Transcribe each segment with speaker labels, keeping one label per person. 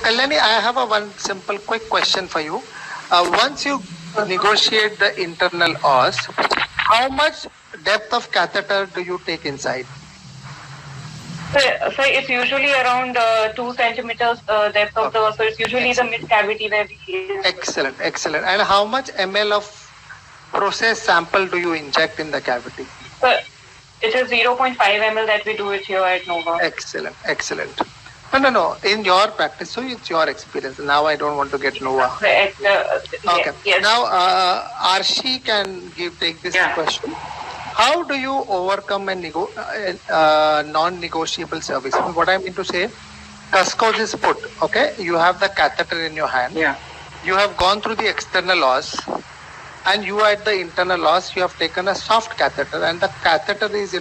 Speaker 1: Kalyani, I have a one simple quick question for you. Once you negotiate the internal os, how much depth of catheter do you take inside?
Speaker 2: So it's usually around 2 centimeters depth of the, so it's usually the mid cavity where we.
Speaker 1: Excellent, excellent. And how much ml of process sample do you inject in the cavity?
Speaker 2: So it is 0.5 ml that we do it here at Nova.
Speaker 1: Excellent, excellent. No. In your practice, so it's your experience. Now I don't want to get Nova. Okay.
Speaker 2: Yes.
Speaker 1: Now Arshi can take this question. How do you overcome a non-negotiable service? What I mean to say, Cuscos is put. Okay, you have the catheter in your hand.
Speaker 2: Yeah.
Speaker 1: You have gone through the external os, and you at the internal os, you have taken a soft catheter, and the catheter is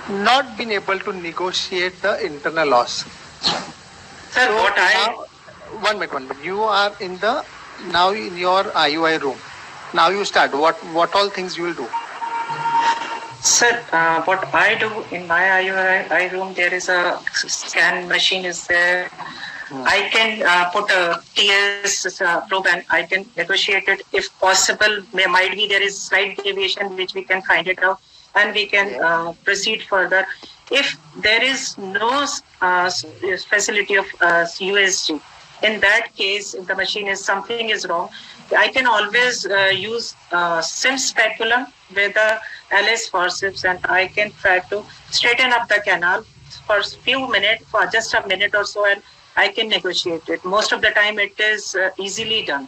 Speaker 1: not been able to negotiate the internal os.
Speaker 2: Sir,
Speaker 1: so
Speaker 2: what
Speaker 1: now, one minute. You are in your IUI room. Now you start. What all things you will do?
Speaker 2: Sir, what I do in my IUI room, there is a scan machine is there. I can put a TS probe and I can negotiate it if possible. Might be there is slight deviation which we can find it out and we can proceed further. If there is no facility of USG, in that case, if the machine is something is wrong, I can always use SIM speculum with the LS forceps and I can try to straighten up the canal for a few minutes, for just a minute or so, and I can negotiate it. Most of the time it is easily done.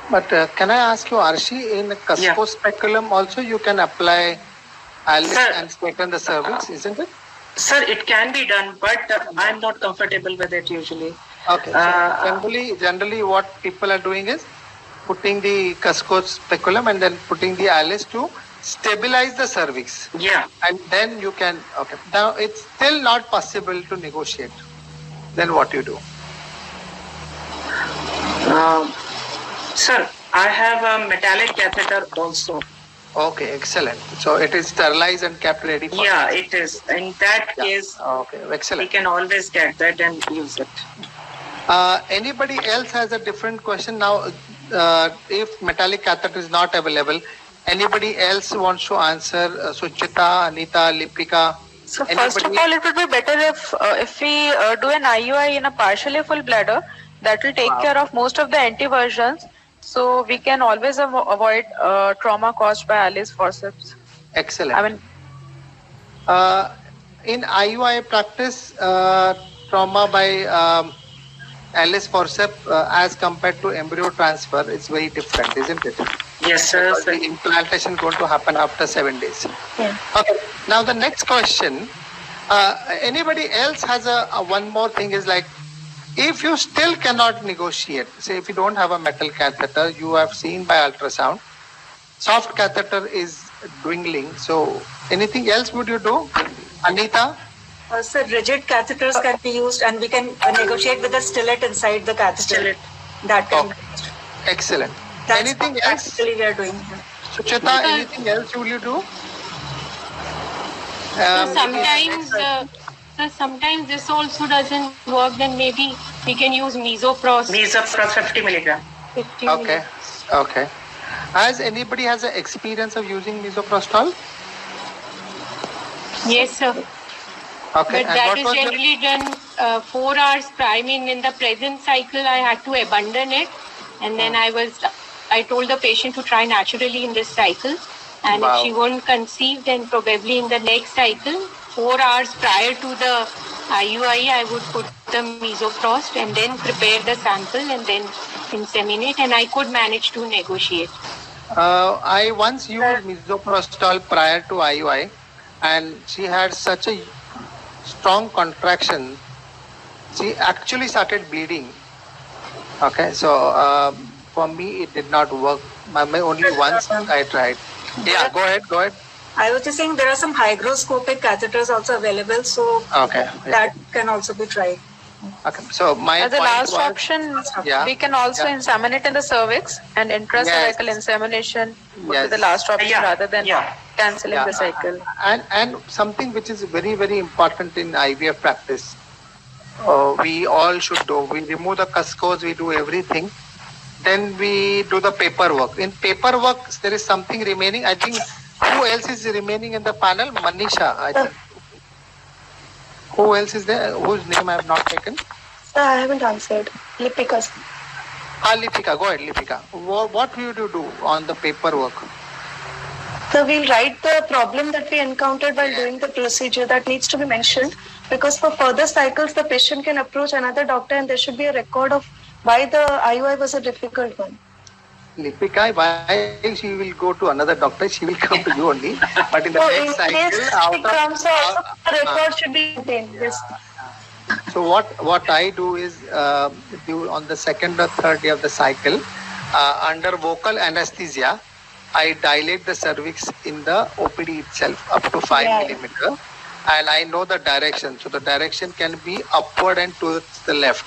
Speaker 1: But can I ask you, Arshi, in Cusco speculum also you can apply Alice and straighten the cervix, isn't it?
Speaker 2: Sir, it can be done, but I'm not comfortable with it usually.
Speaker 1: Okay. So generally what people are doing is putting the Cusco speculum and then putting the Alice to stabilize the cervix.
Speaker 2: Yeah.
Speaker 1: And then you can, okay. Now it's still not possible to negotiate. Then what you do?
Speaker 2: Sir, I have a metallic catheter also.
Speaker 1: Okay, excellent. So it is sterilized and kept ready for
Speaker 2: it is. In that case,
Speaker 1: okay, excellent.
Speaker 2: We can always get that and use it.
Speaker 1: Anybody else has a different question? Now, if metallic catheter is not available, anybody else wants to answer? Suchita, Anita, Lipika?
Speaker 3: So first of all, it would be better if we do an IUI in a partially full bladder. That will take care of most of the antiversions. So we can always avoid trauma caused by Alice forceps.
Speaker 1: Excellent.
Speaker 3: I mean,
Speaker 1: in IUI practice, trauma by Alice forceps as compared to embryo transfer is very different, isn't it?
Speaker 2: Yes, sir.
Speaker 1: The implantation is going to happen after 7 days.
Speaker 3: Yeah.
Speaker 1: Okay. Now the next question. Anybody else has a one more thing is like, if you still cannot negotiate, say if you don't have a metal catheter, you have seen by ultrasound, soft catheter is dwindling. So anything else would you do? Anita?
Speaker 4: Sir, rigid catheters can be used and we can negotiate with a stillet inside the catheter. That can be used.
Speaker 1: Excellent.
Speaker 4: That's
Speaker 1: anything else?
Speaker 4: Actually, we are doing.
Speaker 1: Suchita, anything else will you do?
Speaker 5: Sometimes this also doesn't work, then maybe we can use Mesoprost.
Speaker 2: Mesoprost 50 milligram.
Speaker 5: 50
Speaker 1: okay. Okay. Has anybody has an experience of using Misoprostol?
Speaker 5: Yes, sir.
Speaker 1: Okay.
Speaker 5: But that is generally done 4 hours prior. I mean, in the present cycle, I had to abandon it. And then I told the patient to try naturally in this cycle. And if she won't conceive, then probably in the next cycle, 4 hours prior to the IUI, I would put the Mesoprost and then prepare the sample and then inseminate. And I could manage to negotiate.
Speaker 1: I once used Misoprostol prior to IUI and she had such a strong contraction. She actually started bleeding. Okay, so for me it did not work. Only once I tried. Yeah, go ahead.
Speaker 4: I was just saying there are some hygroscopic catheters also available, so that can also be tried.
Speaker 1: Okay, so my
Speaker 3: as a last option, we can also inseminate in the cervix, and intracervical insemination would be the last option rather than cancelling the cycle.
Speaker 1: And something which is very, very important in IVF practice, we all should do. We remove the cuscos, we do everything. Then we do the paperwork. In paperwork, there is something remaining. I think, who else is remaining in the panel? Manisha, I think. Who else is there? Whose name I have not taken?
Speaker 6: Sir, I haven't answered. Lipika.
Speaker 1: Lipika, go ahead, Lipika. What will you do on the paperwork?
Speaker 6: So we'll write the problem that we encountered while doing the procedure that needs to be mentioned, because for further cycles the patient can approach another doctor and there should be a record of why the IUI was a difficult one.
Speaker 1: Lipika, why she will go to another doctor, she will come to you only. But in the next cycle,
Speaker 6: the record should be maintained. Yes.
Speaker 1: So what I do is do on the second or third day of the cycle, under vocal anesthesia, I dilate the cervix in the OPD itself up to 5 millimeter, and I know the direction. So the direction can be upward and towards the left,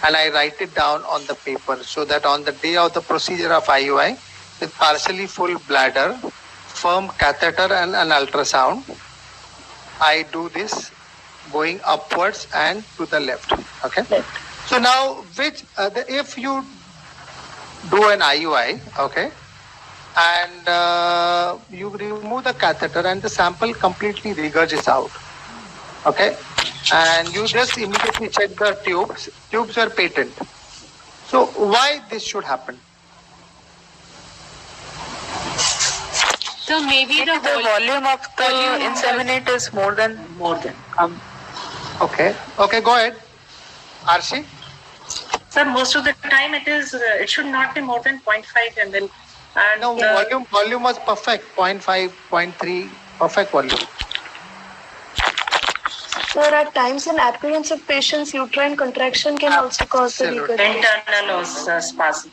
Speaker 1: and I write it down on the paper so that on the day of the procedure of IUI, with partially full bladder, firm catheter and an ultrasound, I do this going upwards and to the left. Okay. So now, if you do an IUI, okay, and you remove the catheter and the sample completely regurgitates out, okay, and you just immediately check the tubes. Tubes are patent. So why this should happen?
Speaker 5: So maybe the
Speaker 3: volume of the inseminate is more than.
Speaker 1: Okay, go ahead, Arshi.
Speaker 2: Sir, most of the time it should not be more than 0.5 ml. And
Speaker 1: no, volume was perfect, 0.5, 0.3, perfect volume.
Speaker 6: So at times in apprehensive patients, uterine contraction can also cause the regurgitation.
Speaker 2: Internal spasm.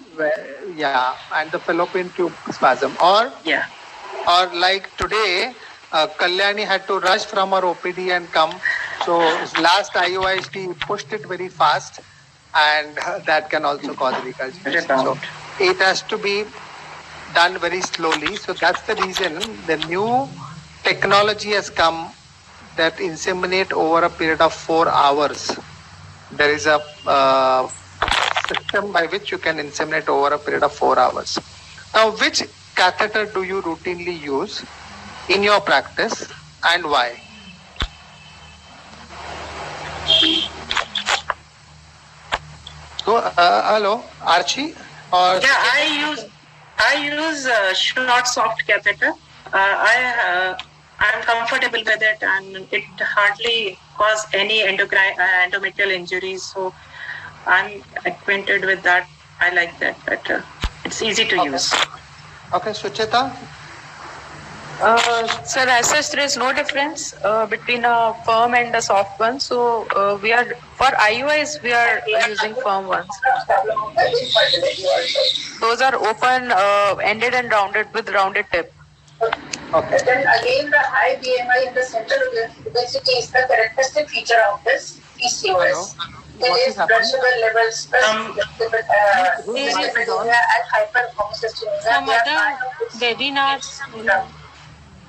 Speaker 1: Yeah, and the fallopian tube spasm. Or like today, Kalyani had to rush from her OPD and come. So last IUI, she pushed it very fast, and that can also cause regurgitation. So it has to be done very slowly. So that's the reason the new technology has come that inseminate over a period of 4 hours. There is a system by which you can inseminate over a period of 4 hours. Now, which catheter do you routinely use in your practice and why? So, hello, Archie?
Speaker 2: I use short soft catheter. I'm comfortable with it, and it hardly cause any endometrial injuries. So I'm acquainted with that. I like that better. It's easy to use.
Speaker 1: Okay, Sucheta?
Speaker 3: Sir, as such, there is no difference between a firm and a soft one. So for IUIs, we are using firm ones. Those are open, ended and rounded with rounded tip.
Speaker 1: Okay.
Speaker 7: Then again, the high BMI in the central obesity is the characteristic feature of this PCOS. It is blood sugar levels, and hyperhomocysteine.
Speaker 5: Some other webinars.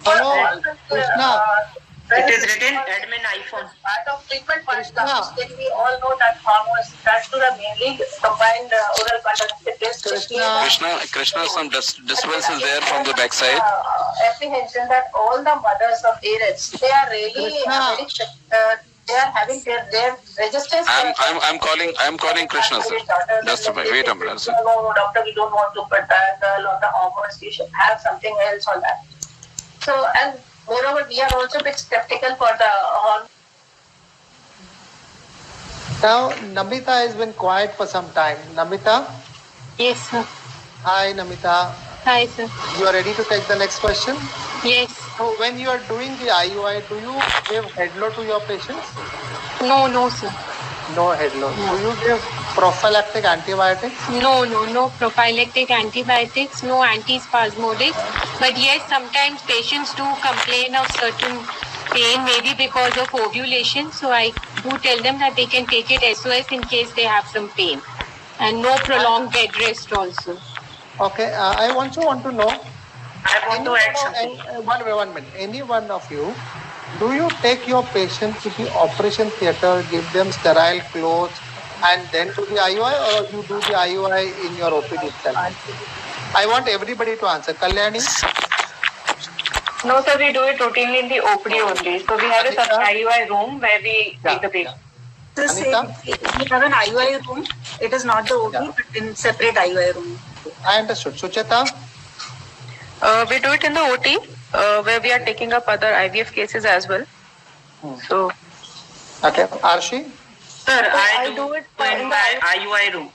Speaker 1: Hello, Krishna.
Speaker 2: It is written admin iPhone.
Speaker 7: Part of treatment first, then we all know that hormones that to the mainly combined oral contraceptives.
Speaker 8: Krishna, some disturbance is there from the backside.
Speaker 7: Apprehension that all the mothers of AREDs, they are really they are having their resistance.
Speaker 8: I'm calling Krishna, sir. Just wait a minute, sir.
Speaker 7: No, doctor, we don't want to put on the hormones. You should have something else on that. So, and moreover, we are also a bit skeptical for the hormone.
Speaker 1: Now, Namita has been quiet for some time. Namita?
Speaker 5: Yes, sir.
Speaker 1: Hi, Namita.
Speaker 5: Hi, sir.
Speaker 1: You are ready to take the next question?
Speaker 5: Yes.
Speaker 1: So, when you are doing the IUI, do you give head load to your patients?
Speaker 5: No, sir.
Speaker 1: No head load. Do you give prophylactic antibiotics?
Speaker 5: No prophylactic antibiotics, no antispasmodics. But yes, sometimes patients do complain of certain pain, maybe because of ovulation. So I do tell them that they can take it SOS in case they have some pain. And no prolonged bed rest also.
Speaker 1: Okay, I also want to know.
Speaker 2: I want to add something.
Speaker 1: 1 minute. Any one of you do you take your patient to the operation theater, give them sterile clothes, and then to the IUI, or you do the IUI in your OPD itself? I want everybody to answer. Kalyani?
Speaker 9: No, sir, we do it routinely in the OPD only. So we have a IUI room where we take the patient.
Speaker 4: The same. We have an IUI room. It is not the OP, but in separate IUI room.
Speaker 1: I understood. Sucheta?
Speaker 3: We do it in the OT, where we are taking up other IVF cases as well. So,
Speaker 1: okay. Arshi?
Speaker 2: Sir, I do it in the IUI room.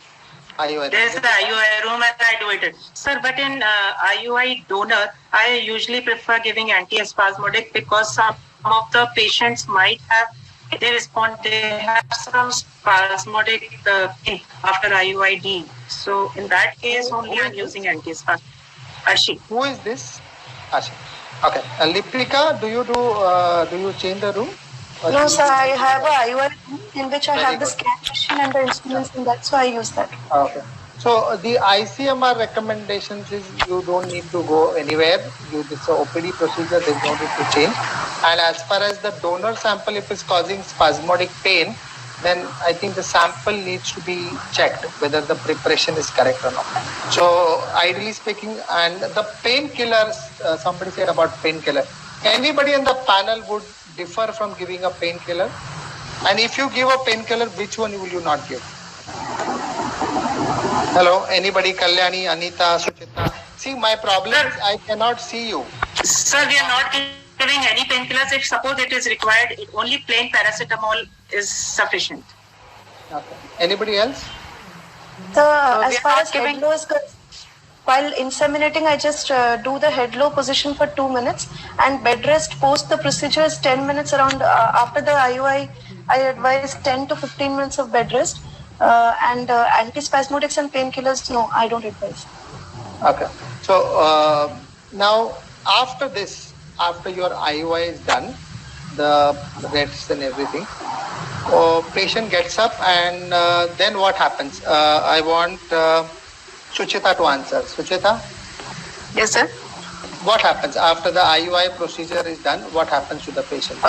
Speaker 2: There's the IUI room and I do it. Sir, but in IUI donor, I usually prefer giving antispasmodic because some of the patients might have, they have some spasmodic pain after IUID. So in that case, only I'm using antispasmodic. Arshi.
Speaker 1: Who is this? Arshi. Okay. Lipika, do you change the room?
Speaker 6: No, sir, I have a IUI room in which I have the scan machine and the instruments in that, so I use that.
Speaker 1: Okay. So the ICMR recommendations is you don't need to go anywhere. This is OPD procedure, there is no need to change. And as far as the donor sample, if it's causing spasmodic pain, then I think the sample needs to be checked whether the preparation is correct or not. So ideally speaking, and the painkillers, somebody said about painkiller. Anybody in the panel would differ from giving a painkiller? And if you give a painkiller, which one will you not give? Hello, anybody? Kalyani, Anita, Suchita. See, my problem is I cannot see you.
Speaker 2: Sir, we are not giving any painkillers. If suppose it is required, only plain paracetamol is sufficient.
Speaker 1: Okay. Anybody else?
Speaker 6: So, as far as head low is concerned, while inseminating, I just do the head low position for 2 minutes, and bed rest post the procedure is 10 minutes around. After the IUI, I advise 10 to 15 minutes of bed rest. And antispasmodics and painkillers, no, I don't advise.
Speaker 1: Okay. So now after this, after your IUI is done, the rest and everything, patient gets up and then what happens? I want Sucheta to answer. Sucheta?
Speaker 3: yes, sir.
Speaker 1: What happens after the IUI procedure is done? What happens to the patient?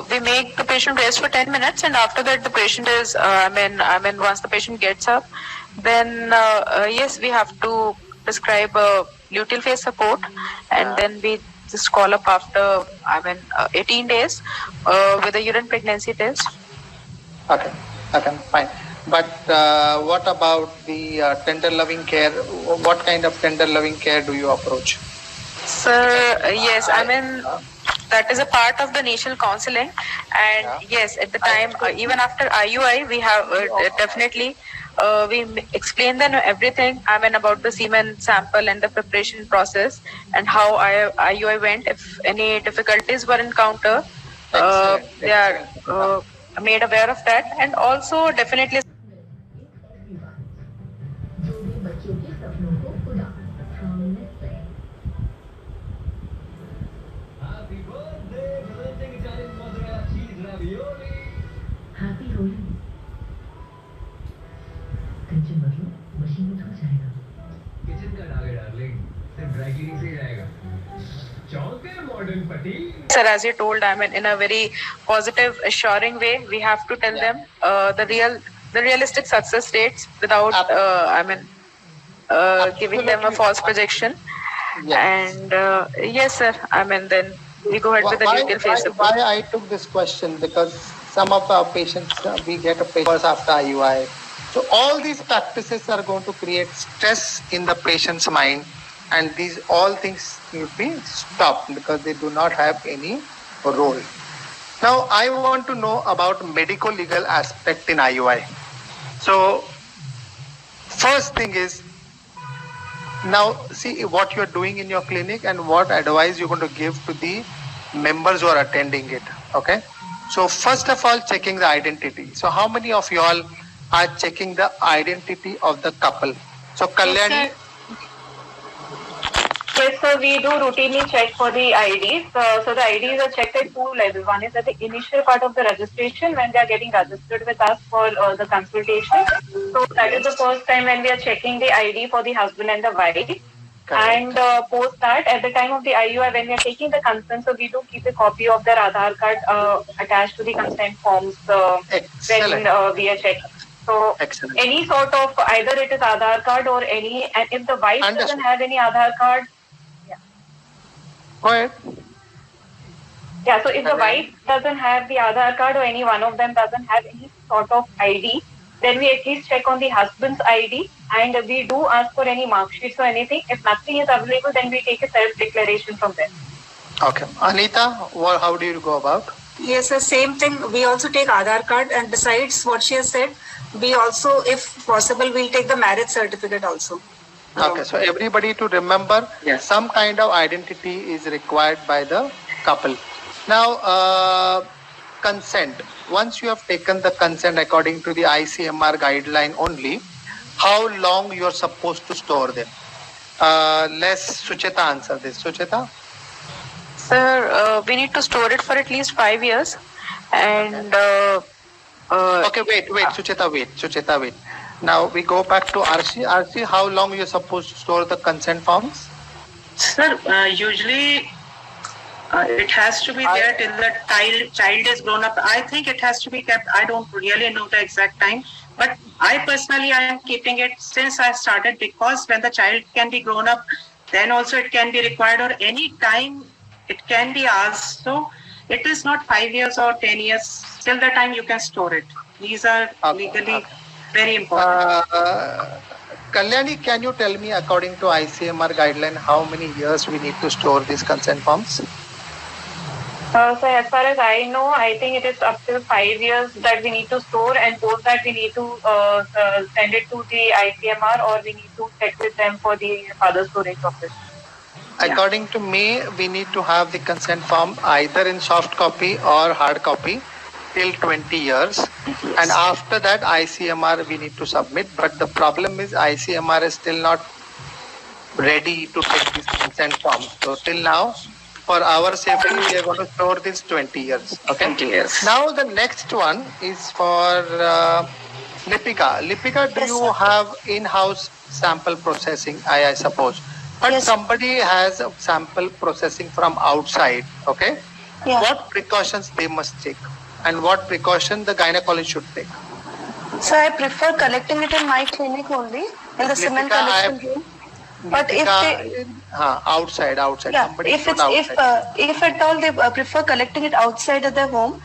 Speaker 3: We make the patient rest for 10 minutes, and after that, the patient is, once the patient gets up, then yes, we have to prescribe luteal phase support, and then we just call up after 18 days with a urine pregnancy test.
Speaker 1: Okay, fine. But what about the tender loving care? What kind of tender loving care do you approach?
Speaker 3: Sir, yes, that is a part of the initial counseling, and yes, at the time, even after IUI, we have definitely we explain them everything. About the semen sample and the preparation process and how IUI went. If any difficulties were encountered, they are made aware of that, and also definitely. Sir, as you told, in a very positive, assuring way, we have to tell them the realistic success rates without, giving them a false projection.
Speaker 1: Yes.
Speaker 3: And yes, sir, then we go ahead with the luteal phase support.
Speaker 1: Why I took this question, because some of our patients, we get a papers after IUI. So all these practices are going to create stress in the patient's mind, and these all things need to be stopped because they do not have any role. Now I want to know about medico-legal aspect in IUI. So first thing is, now see what you are doing in your clinic and what advice you're going to give to the members who are attending it. Okay. So first of all, checking the identity. So how many of you all are checking the identity of the couple? So Kalyani.
Speaker 9: Yes, sir, we do routinely check for the IDs. So the IDs are checked at 2 levels. One is at the initial part of the registration when they are getting registered with us for the consultation. So that is the first time when we are checking the ID for the husband and the wife. And post that, at the time of the IUI, when we are taking the consent, so we do keep a copy of their Aadhaar card attached to the consent forms when we are checking. So any sort of, either it is Aadhaar card or any, and if the wife doesn't have any Aadhaar card,
Speaker 1: go ahead.
Speaker 9: Yeah, so if the wife doesn't have the Aadhaar card or any one of them doesn't have any sort of ID, then we at least check on the husband's ID, and we do ask for any mark sheets or anything. If nothing is available, then we take a self-declaration from them.
Speaker 1: Okay. Anita, how do you go about?
Speaker 4: Yes, the same thing. We also take Aadhaar card, and besides what she has said, we also, if possible, we'll take the marriage certificate also.
Speaker 1: Okay, so everybody to remember, some kind of identity is required by the couple. Now, consent. Once you have taken the consent according to the ICMR guideline only, how long you are supposed to store them? Let's Sucheta answer this. Sucheta?
Speaker 3: Sir, we need to store it for at least 5 years. And
Speaker 1: okay, wait, Sucheta, wait. Now we go back to Arshi. Arshi, how long you are supposed to store the consent forms?
Speaker 2: Sir, usually it has to be there till the child is grown up. I think it has to be kept. I don't really know the exact time, but I personally am keeping it since I started, because when the child can be grown up, then also it can be required, or any time it can be asked. So it is not 5 years or 10 years. Till the time you can store it. These are legally very important.
Speaker 1: Kalyani, can you tell me, according to ICMR guideline, how many years we need to store these consent forms?
Speaker 9: So as far as I know, I think it is up to 5 years that we need to store, and post that we need to send it to the ICMR, or we need to check with them for the further storage of it.
Speaker 1: According to me, we need to have the consent form either in soft copy or hard copy till 20 years. And after that, ICMR we need to submit. But the problem is ICMR is still not ready to take this consent form. So till now, for our safety, we are going to store this 20 years. Okay.
Speaker 2: 20 years.
Speaker 1: Now the next one is for Lipika. Lipika, do you have in-house sample processing? I suppose. But somebody has a sample processing from outside. Okay.
Speaker 6: Yeah.
Speaker 1: What precautions they must take, and what precaution the gynecologist should take?
Speaker 6: So I prefer collecting it in my clinic only, in the cement collection room. But if they
Speaker 1: outside,
Speaker 6: if at all they prefer collecting it outside of their home,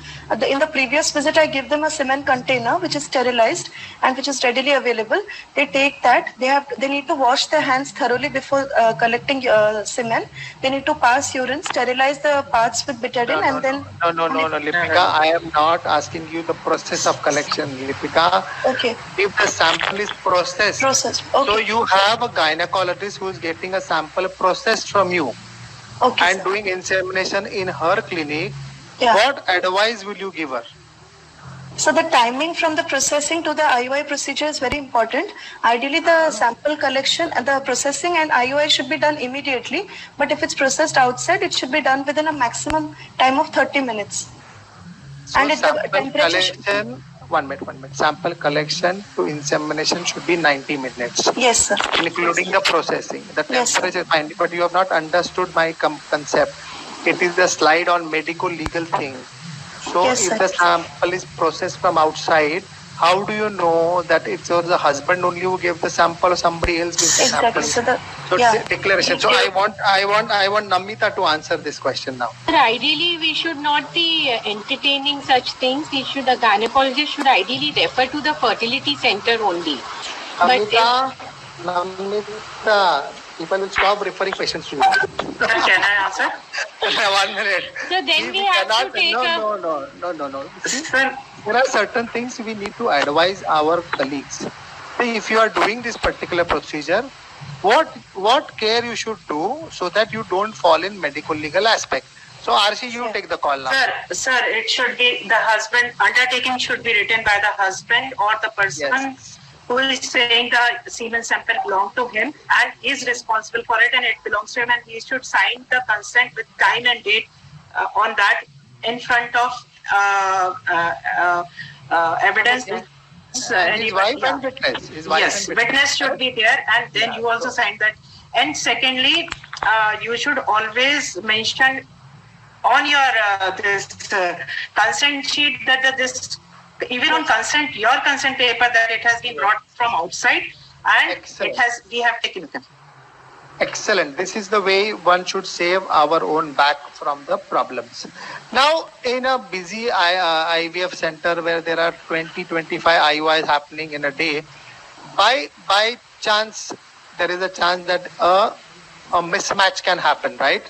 Speaker 6: in the previous visit I give them a cement container which is sterilized and which is readily available. They take that. They need to wash their hands thoroughly before collecting cement. They need to pass urine, sterilize the parts with betadine, and then.
Speaker 1: No, Lipika. I am not asking you the process of collection, Lipika.
Speaker 6: Okay.
Speaker 1: If the sample is processed.
Speaker 6: Okay.
Speaker 1: So you have a gynecologist who is getting a sample processed from you, and doing insemination in her clinic.
Speaker 6: Yeah.
Speaker 1: What advice will you give her?
Speaker 6: So the timing from the processing to the IUI procedure is very important. Ideally, the sample collection and the processing and IUI should be done immediately. But if it's processed outside, it should be done within a maximum time of 30 minutes.
Speaker 1: So
Speaker 6: and
Speaker 1: sample collection, one minute. Sample collection to insemination should be 90 minutes.
Speaker 6: Yes, sir.
Speaker 1: Including the processing. The temperature is fine, but you have not understood my concept. It is the slide on medical legal thing. So if the sample is processed from outside, how do you know that it's the husband only who gave the sample or somebody else gives the sample? So declaration. So I want Namita to answer this question now.
Speaker 5: Ideally, we should not be entertaining such things. The gynecologist should ideally refer to the fertility center only.
Speaker 1: Namita, people will stop referring patients to you.
Speaker 2: Can I answer?
Speaker 1: 1 minute.
Speaker 5: So then we have to take
Speaker 1: No. There are certain things we need to advise our colleagues. If you are doing this particular procedure, what care you should do so that you don't fall in medical legal aspect. So Arshi, you take the call now.
Speaker 2: Sir, it should be the husband. Undertaking should be written by the husband or the person who is saying the semen sample belongs to him and is responsible for it, and it belongs to him, and he should sign the consent with time and date on that in front of evidence.
Speaker 1: His wife and witness.
Speaker 2: Witness should be there, and then you also sign that And secondly, you should always mention on your consent sheet that this, even on consent, your consent paper, that it has been brought from outside and
Speaker 1: Excellent.
Speaker 2: we have taken it.
Speaker 1: Excellent. This is the way one should save our own back from the problems. Now, in a busy IVF center where there are 20-25 IUIs happening in a day, by chance, there is a chance that a mismatch can happen, right?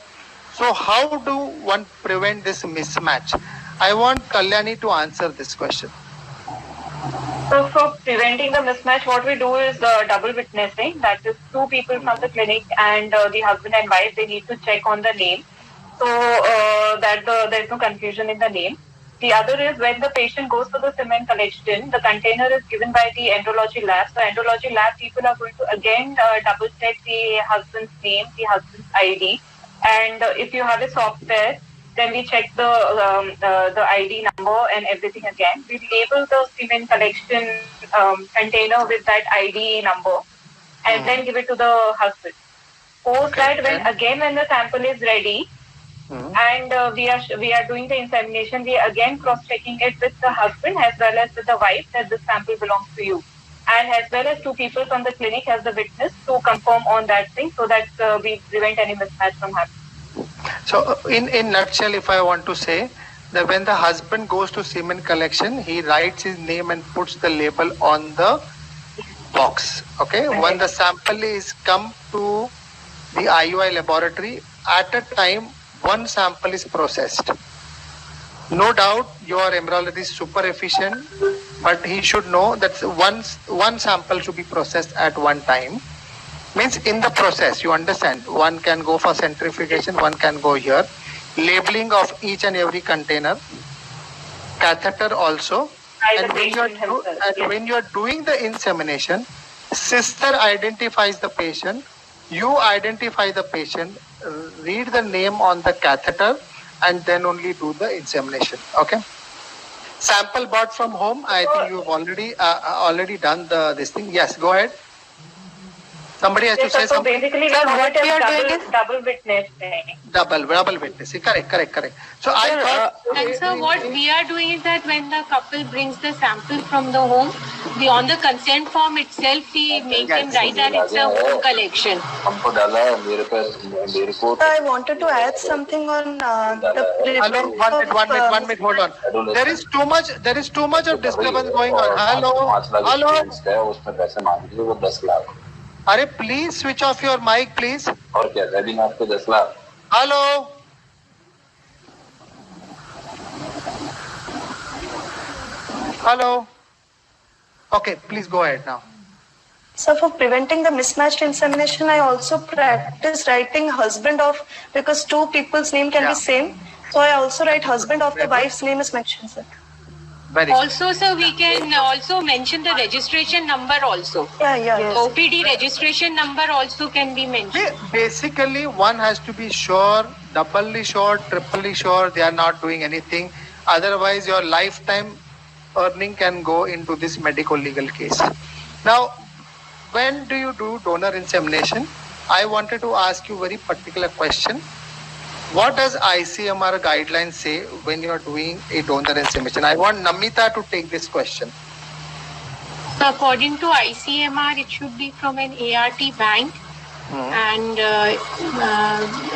Speaker 1: So how do one prevent this mismatch? I want Kalyani to answer this question.
Speaker 9: So for preventing the mismatch, what we do is double witnessing. That is, two people from the clinic and the husband and wife, they need to check on the name, so that there is no confusion in the name. The other is when the patient goes to the semen collection, the container is given by the embryology lab. So embryology lab people are going to again double check the husband's name, the husband's ID, and if you have a software, then we check the ID number and everything again. We label the semen collection container with that ID number and then give it to the husband. Post that, when the sample is ready and we are doing the insemination, we are again cross-checking it with the husband as well as with the wife that this sample belongs to you. And as well as two people from the clinic as the witness to confirm on that thing, so that we prevent any mismatch from happening.
Speaker 1: So in nutshell, if I want to say that when the husband goes to semen collection, he writes his name and puts the label on the box. Okay. When the sample is come to the IUI laboratory, at a time, one sample is processed. No doubt your embryologist is super efficient, but he should know that one sample should be processed at one time. Means in the process, you understand, one can go for centrifugation, one can go here. Labeling of each and every container, catheter also. And when you are doing the insemination, sister identifies the patient, you identify the patient, read the name on the catheter, and then only do the insemination. Okay. Sample bought from home. I think you've already done this thing. Yes, go ahead. Somebody has to say
Speaker 9: so
Speaker 1: something.
Speaker 9: Basically, what we are doing is double witnessing.
Speaker 1: Double witnessing. Correct. So I thought.
Speaker 5: And so what we are doing is that when the couple brings the sample from the home, on the consent form itself, we make them write that it's a home collection.
Speaker 6: I wanted to add something on the.
Speaker 1: Hello, one minute, hold on. There is too much of disturbance going on. Hello. Are please switch off your mic, please. Hello. Hello. Okay, please go ahead now.
Speaker 6: So for preventing the mismatched insemination, I also practice writing husband of, because two people's name can be same. So I also write husband of the wife's name is mentioned, sir.
Speaker 5: Also, sir, we can also mention the registration number also.
Speaker 6: Yeah.
Speaker 5: OPD registration number also can be mentioned.
Speaker 1: Basically, one has to be sure, doubly sure, triply sure they are not doing anything. Otherwise, your lifetime earning can go into this medical legal case. Now, when do you do donor insemination? I wanted to ask you a very particular question. What does ICMR guidelines say when you are doing a donor insemination? I want Namita to take this question.
Speaker 5: According to ICMR, it should be from an ART bank, and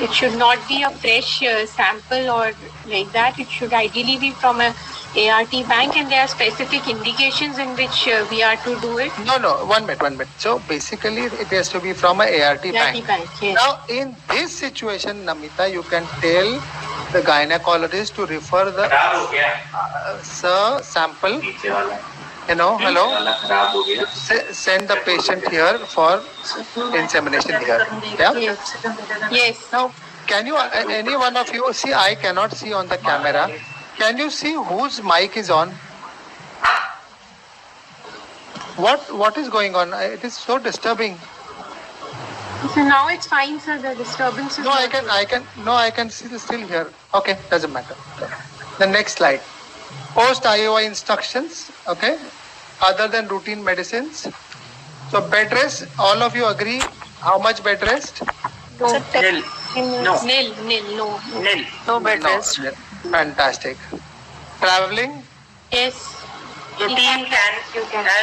Speaker 5: it should not be a fresh sample or like that. It should ideally be from a ART bank, and there are specific indications in which we are to do it.
Speaker 1: No, 1 minute. So basically, it has to be from a ART bank.
Speaker 5: Yes.
Speaker 1: Now, in this situation, Namita, you can tell the gynecologist to refer the sample. Send the patient here for insemination here. Yeah?
Speaker 5: Yes.
Speaker 1: Now, can you, any one of you, see, I cannot see on the camera. Can you see whose mic is on? What is going on? It is so disturbing.
Speaker 5: So now it's fine, sir. The disturbance is
Speaker 1: I can see this still here. Okay, doesn't matter. The next slide. Post IUI instructions. Okay, other than routine medicines. So bed rest. All of you agree. How much bed rest?
Speaker 2: Nil. No.
Speaker 5: Nil.
Speaker 2: Nil.
Speaker 3: No bed rest.
Speaker 1: Fantastic. Traveling?
Speaker 5: Yes.
Speaker 2: Routine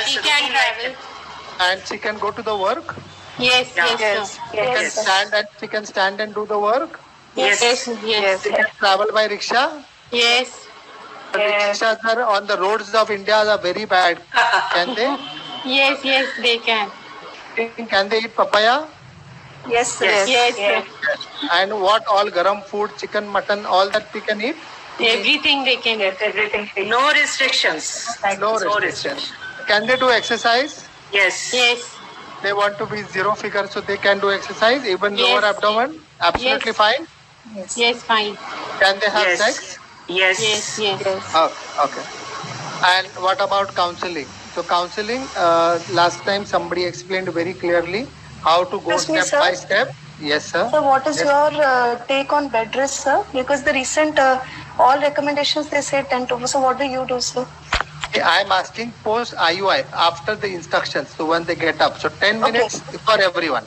Speaker 5: She can travel.
Speaker 1: And she can go to the work?
Speaker 5: Yes,
Speaker 2: Yeah.
Speaker 5: yes, sir.
Speaker 1: She can stand and do the work?
Speaker 2: Yes.
Speaker 5: Yes.
Speaker 1: She can travel by rickshaw?
Speaker 5: Yes.
Speaker 1: Rickshaws are on the roads of India are very bad. Can they?
Speaker 5: Yes, they can.
Speaker 1: Can they eat papaya?
Speaker 4: Yes, sir.
Speaker 5: Yes, sir.
Speaker 1: And what all garam food, chicken, mutton, all that they can eat?
Speaker 5: Everything they can eat.
Speaker 9: Everything.
Speaker 2: No restrictions.
Speaker 1: No restrictions. Can they do exercise?
Speaker 2: Yes.
Speaker 5: Yes.
Speaker 1: They want to be zero figure, so they can do exercise, even
Speaker 5: Yes.
Speaker 1: lower abdomen? Absolutely
Speaker 5: Yes.
Speaker 1: fine.
Speaker 5: Yes, fine.
Speaker 1: Can they have
Speaker 2: Yes.
Speaker 1: sex?
Speaker 2: Yes.
Speaker 5: Yes.
Speaker 1: Okay. And what about counseling? So counseling, last time somebody explained very clearly how to go
Speaker 6: Excuse me,
Speaker 1: step by
Speaker 6: sir.
Speaker 1: step. Yes, sir.
Speaker 6: So what is
Speaker 1: Yes.
Speaker 6: your take on bed rest, sir? Because the recent all recommendations they say 10 to. So what do you do, sir?
Speaker 1: I am asking post IUI after the instructions. So when they get up, so 10 minutes for everyone.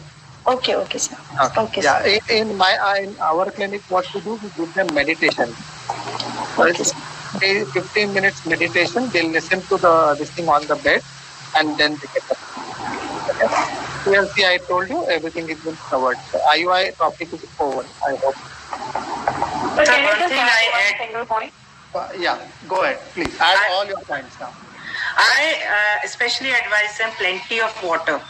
Speaker 6: Okay, sir. Okay,
Speaker 1: Yeah.
Speaker 6: sir.
Speaker 1: In our clinic, what we do, we give them meditation.
Speaker 6: Okay, sir.
Speaker 1: 15 minutes meditation. They'll listen to this thing on the bed, and then they get up. Okay. TLC, I told you everything is been covered. So IUI topic is over. I hope.
Speaker 9: But
Speaker 2: Sir,
Speaker 9: can I
Speaker 2: one
Speaker 9: just
Speaker 2: thing
Speaker 9: add
Speaker 2: I
Speaker 9: one
Speaker 2: add-
Speaker 9: single point?
Speaker 1: Yeah. Go ahead, please. Add all your points now.
Speaker 2: I especially advise them plenty of water,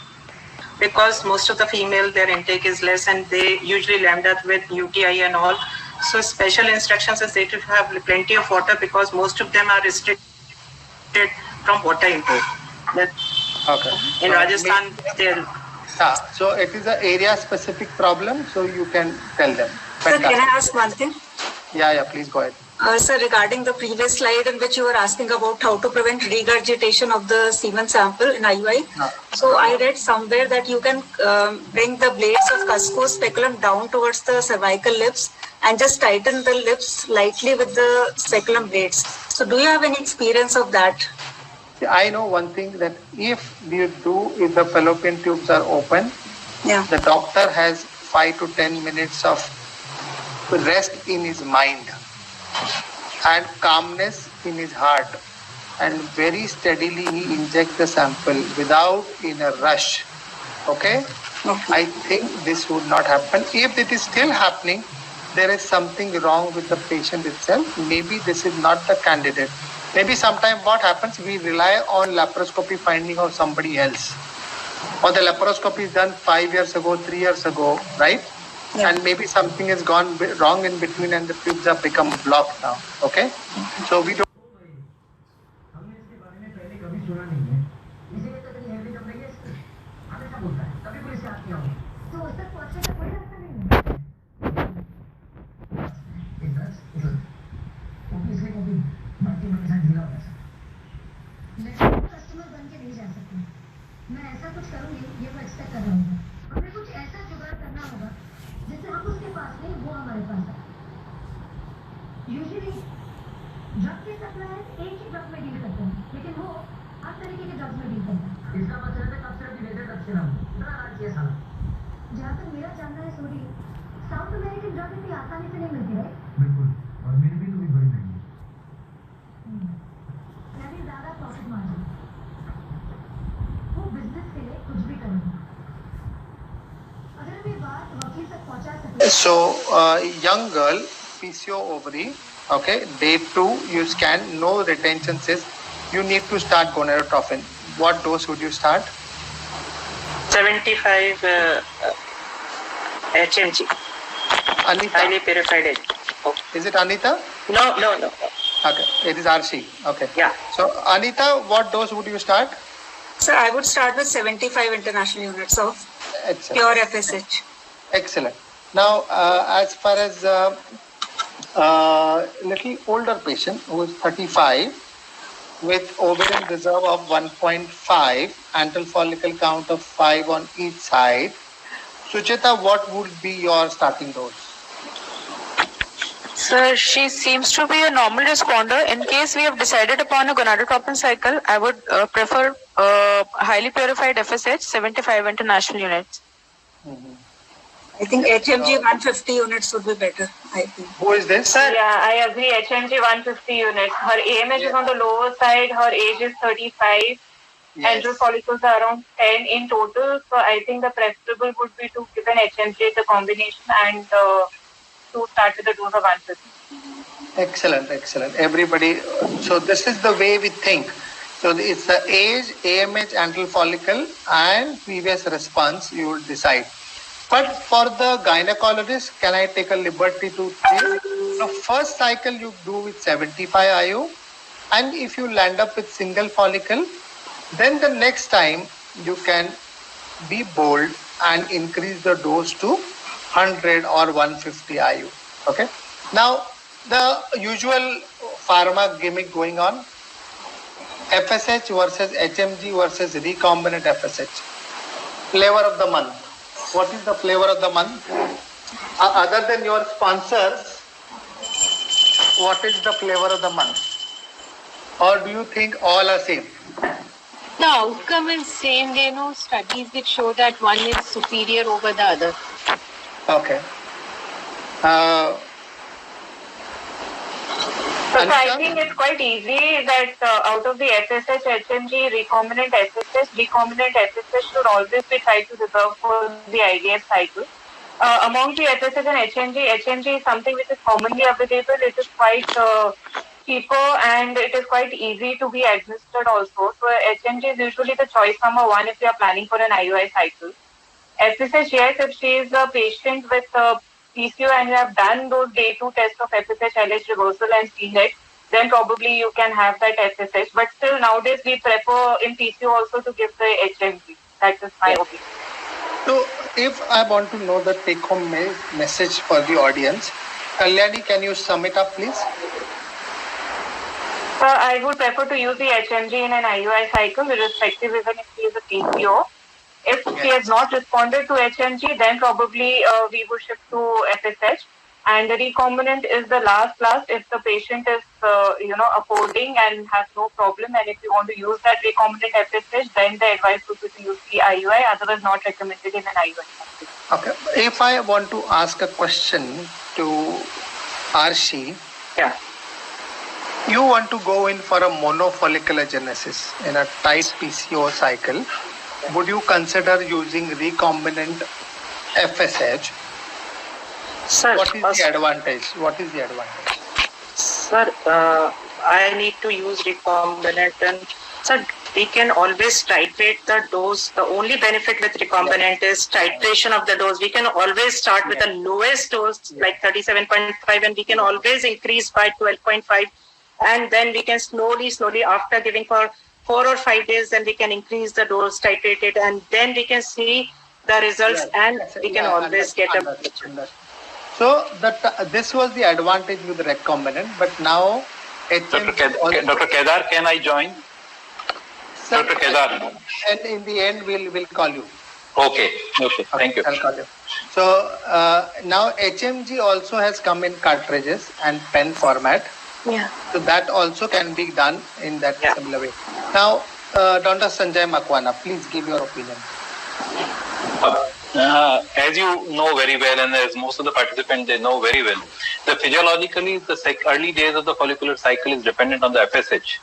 Speaker 2: because most of the female, their intake is less and they usually land up with UTI and all. So special instructions is they should have plenty of water, because most of them are restricted from water intake.
Speaker 1: Okay.
Speaker 2: In Rajasthan, they're
Speaker 1: So it is an area specific problem, so you can tell them.
Speaker 4: Sir, can I
Speaker 1: Fantastic.
Speaker 4: ask one thing?
Speaker 1: Yeah, please go ahead.
Speaker 4: Sir, regarding the previous slide in which you were asking about how to prevent regurgitation of the semen sample in IUI. So I read somewhere that you can bring the blades of Cusco speculum down towards the cervical lips and just tighten the lips lightly with the speculum blades. So do you have any experience of that?
Speaker 1: See, I know one thing, that if the fallopian tubes are open,
Speaker 4: Yeah.
Speaker 1: the doctor has 5 to 10 minutes of rest in his mind and calmness in his heart, and very steadily he injects the sample without in a rush. Okay? I think this would not happen. If it is still happening, there is something wrong with the patient itself. Maybe this is not the candidate. Maybe sometimes what happens, we rely on laparoscopy finding of somebody else. Or the laparoscopy is done 5 years ago, 3 years ago, right?
Speaker 4: Yeah.
Speaker 1: And maybe something has gone wrong in between and the tubes have become blocked now. Okay? So we don't.
Speaker 10: हमने इसके बारे में पहले कभी सुना नहीं है, इसीलिए तो इतनी हेल्दी कंपनी है इसकी, हमेशा बोलता है, कभी कोई इससे हाथ नहीं आऊंगा, तो उससे पहुंचने का कोई रास्ता नहीं है। इसलिए कभी बाकी मेरे साथ ढीला होता है। मैं कस्टमर बन के नहीं जा सकती, मैं ऐसा कुछ करूंगी, ये मैं एक्सपेक्ट कर रहा हूँ। हमें कुछ ऐसा जुगाड़ करना होगा जिससे हम उसके पास नहीं, वो हमारे पास आए। यूजुअली ड्रग के सप्लायर्स एक ही ड्रग में डील करते हैं, लेकिन वो हर तरीके के ड्रग्स में डील करते हैं। इसका मतलब है कब से भी लेते तब से ना इतना राज किया साला। जहाँ तक मेरा जानना है सूरी, साउथ अमेरिकन ड्रग इतनी आसानी से नहीं मिलती है। बिल्कुल, और मेरी भी तो भी बड़ी महंगी। यानी ज़्यादा प्रॉफिट मार्जिन, वो बिजनेस के लिए कुछ भी करेंगे। अगर मैं बात वकील तक पहुँचा सकूँ।
Speaker 1: So, young girl, PCO ovary, okay, day 2, you scan, no retention cyst, you need to start gonadotropin. What dose would you start?
Speaker 2: 75 HMG,
Speaker 1: Anita.
Speaker 2: highly purified HMG.
Speaker 1: Is it Anita?
Speaker 2: No.
Speaker 1: Okay, it is RC. Okay.
Speaker 2: Yeah.
Speaker 1: So, Anita, what dose would you start?
Speaker 4: Sir, I would start with 75 international units of
Speaker 1: Excellent.
Speaker 4: pure FSH.
Speaker 1: Excellent. Now, as far as little older patient who is 35 with ovarian reserve of 1.5, antral follicle count of 5 on each side, Suchita, what would be your starting dose?
Speaker 3: Sir, she seems to be a normal responder. In case we have decided upon a gonadotropin cycle, I would prefer highly purified FSH 75 international units.
Speaker 4: I think HMG 150 units would be better, I think.
Speaker 1: Who is this?
Speaker 9: Sir, yeah, I agree. HMG 150 units. Her AMH is on the lower side. Her age is 35. Android follicles are around 10 in total. So I think the preferable would be to give an HMG, the combination, and to start with the dose of 150.
Speaker 1: Excellent, excellent. Everybody, so this is the way we think. So it's the age, AMH, antral follicle, and previous response you will decide. But for the gynecologist, can I take a liberty to say, the first cycle you do with 75 IU, and if you land up with single follicle, then the next time you can be bold and increase the dose to 100 or 150 IU. Okay. Now, the usual pharma gimmick going on, FSH versus HMG versus recombinant FSH. Flavor of the month. What is the flavor of the month? Other than your sponsors, what is the flavor of the month? Or do you think all are same?
Speaker 5: The outcome is same. There are no studies which show that one is superior over the other.
Speaker 1: Okay.
Speaker 9: So I think it's quite easy that out of the FSH, HMG, recombinant FSH should always be tried to reserve for the IVF cycle. Among the FSH and HMG is something which is commonly available. It is quite cheaper and it is quite easy to be administered also. So HMG is usually the choice number one if you are planning for an IUI cycle. FSH, yes, if she is a patient with PCO and you have done those day 2 tests of FSH LH reversal and seen it, then probably you can have that FSH. But still nowadays we prefer in PCO also to give the HMG. That is my opinion.
Speaker 1: So if I want to know the take home message for the audience, Kalyani, can you sum it up please?
Speaker 9: I would prefer to use the HMG in an IUI cycle, irrespective even if she is a PCO. If she has not responded to HMG, then probably we would shift to FSH. And the recombinant is the last if the patient is, affording and has no problem. And if you want to use that recombinant FSH, then the advice would be to use the IUI, otherwise not recommended in an IUI.
Speaker 1: Okay. If I want to ask a question to Arshi, you want to go in for a monofolliculogenesis in a tight PCO cycle, would you consider using recombinant FSH?
Speaker 2: Sir,
Speaker 1: what is the advantage?
Speaker 2: Sir, I need to use recombinant, and sir, we can always titrate the dose. The only benefit with recombinant is titration of the dose. We can always start with the lowest dose, like 37.5, and we can always increase by 12.5, and then we can slowly, after giving for 4 or 5 days, then we can increase the dose, titrate it, and then we can see the results, and we can always get a.
Speaker 1: So this was the advantage with the recombinant, but now
Speaker 11: Dr. Kedar, can I join?
Speaker 1: Sir,
Speaker 11: Dr. Kedar.
Speaker 1: And in the end, we'll call you.
Speaker 11: Okay. Thank you.
Speaker 1: I'll call you. So now HMG also has come in cartridges and pen format.
Speaker 6: Yeah.
Speaker 1: So that also can be done in that similar way. Now, Dr. Sanjay Makwana, please give your opinion.
Speaker 11: As you know very well, and as most of the participants they know very well, the physiologically the early days of the follicular cycle is dependent on the FSH,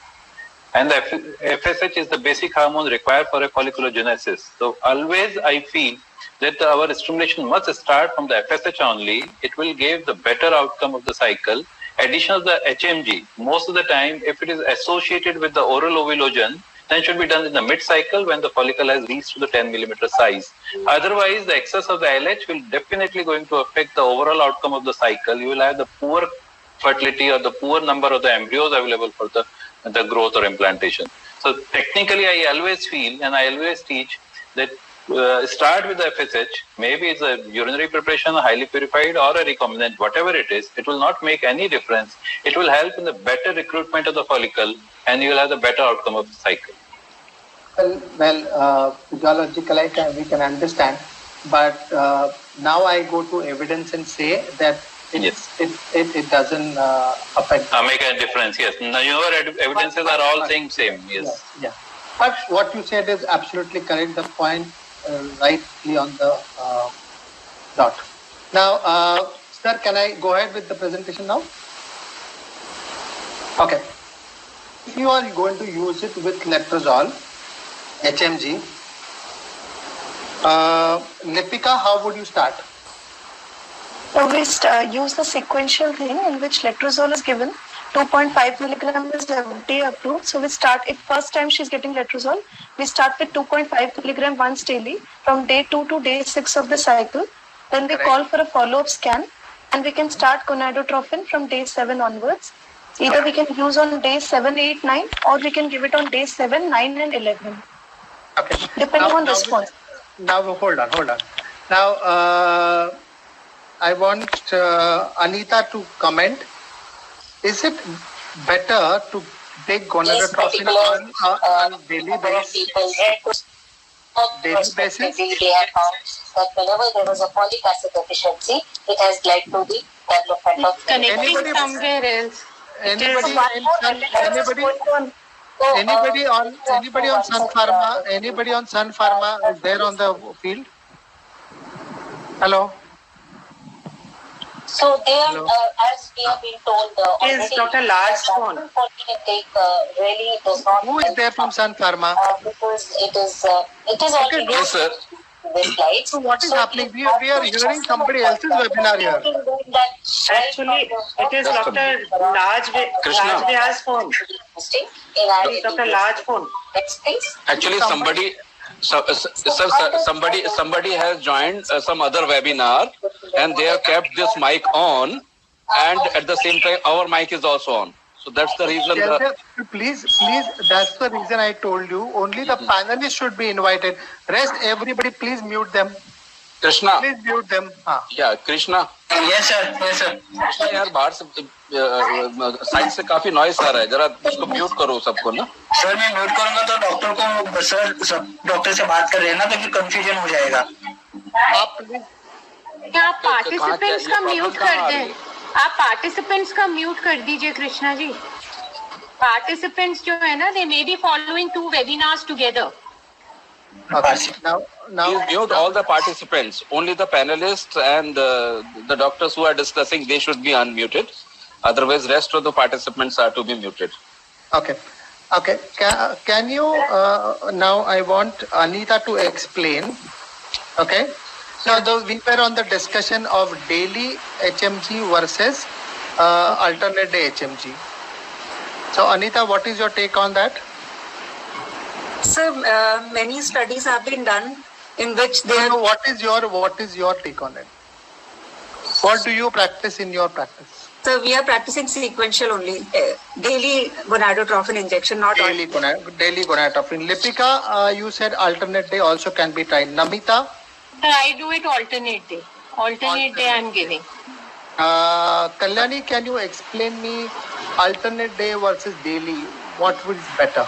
Speaker 11: and the FSH is the basic hormone required for a folliculogenesis. So always I feel that our stimulation must start from the FSH only. It will give the better outcome of the cycle. Addition of the HMG, most of the time, if it is associated with the oral ovulogen, then should be done in the mid-cycle when the follicle has reached to the 10 millimeter size. Otherwise, the excess of the LH will definitely going to affect the overall outcome of the cycle. You will have the poor fertility or the poor number of the embryos available for the growth or implantation. So technically, I always feel and I always teach that start with the FSH. Maybe it's a urinary preparation, highly purified, or a recombinant, whatever it is. It will not make any difference. It will help in the better recruitment of the follicle, and you will have the better outcome of the cycle.
Speaker 1: Well, physiologically we can understand, but now I go to evidence and say that it doesn't affect.
Speaker 11: Make a difference. Yes. Now your evidences are all saying same. Yes.
Speaker 1: Yeah. But what you said is absolutely correct. The point rightly on the dot. Now, sir, can I go ahead with the presentation now? Okay. If you are going to use it with letrozole, HMG, Lipika, how would you start?
Speaker 6: So we use the sequential thing in which letrozole is given. 2.5 milligram is FDA approved. So we start, if first time she's getting letrozole, we start with 2.5 milligram once daily from day 2 to day 6 of the cycle. Then we call for a follow-up scan and we can start gonadotropin from day 7 onwards. Either we can use on day 7, 8, 9 or we can give it on day 7, 9 and 11.
Speaker 1: Okay.
Speaker 6: Depending on response.
Speaker 1: Now, hold on. Now, I want Anita to comment. Is it better to take gonadotropin on daily basis?
Speaker 12: They have found that whenever there was a folic acid deficiency, it has led to the development of
Speaker 5: connecting somewhere else.
Speaker 1: Anybody on Sun Pharma? Anybody on Sun Pharma is there on the field? Hello.
Speaker 12: So they are, as we have been told,
Speaker 2: is Dr. Lars phone.
Speaker 12: Intake really does not.
Speaker 1: Who is there from Sun Pharma?
Speaker 12: Because it is already
Speaker 8: Yes, sir.
Speaker 12: this slide.
Speaker 1: So what is happening? We are hearing somebody else's webinar here.
Speaker 2: Actually, it is Dr. Raj Vyas phone. It is Dr. Raj phone.
Speaker 12: Next, please.
Speaker 8: Actually, somebody has joined some other webinar and they have kept this mic on, and at the same time our mic is also on. So that's the reason.
Speaker 1: Please, that's the reason I told you. Only the panelists should be invited. Rest, everybody, please mute them.
Speaker 8: Krishna.
Speaker 1: Please mute them.
Speaker 8: Yeah, Krishna.
Speaker 13: Yes, sir.
Speaker 8: Krishna यार बाहर से side से काफी noise आ रहा है, जरा उसको mute करो सबको ना.
Speaker 13: सर मैं म्यूट करूंगा तो डॉक्टर को सर डॉक्टर से बात कर रहे हैं ना, तो फिर कंफ्यूजन हो जाएगा.
Speaker 5: आप पार्टिसिपेंट्स का म्यूट कर दें. आप पार्टिसिपेंट्स का म्यूट कर दीजिए कृष्णा जी. पार्टिसिपेंट्स जो है ना, they may be following 2 webinars together.
Speaker 1: Okay. Now
Speaker 8: please mute all the participants. Only the panelists and the doctors who are discussing, they should be unmuted. Otherwise, rest of the participants are to be muted.
Speaker 1: Okay. Can you now? I want Anita to explain. Okay. So we were on the discussion of daily HMG versus alternate day HMG. So Anita, what is your take on that?
Speaker 4: So many studies have been done in which they have.
Speaker 1: What is your take on it? What do you practice in your practice?
Speaker 4: So we are practicing sequential only, daily gonadotropin injection, not
Speaker 1: daily gonadotropin. Lipika, you said alternate day also can be tried. Namita?
Speaker 5: I do it alternate day. Alternate day I'm giving.
Speaker 1: Kalyani, can you explain me alternate day versus daily? What is better?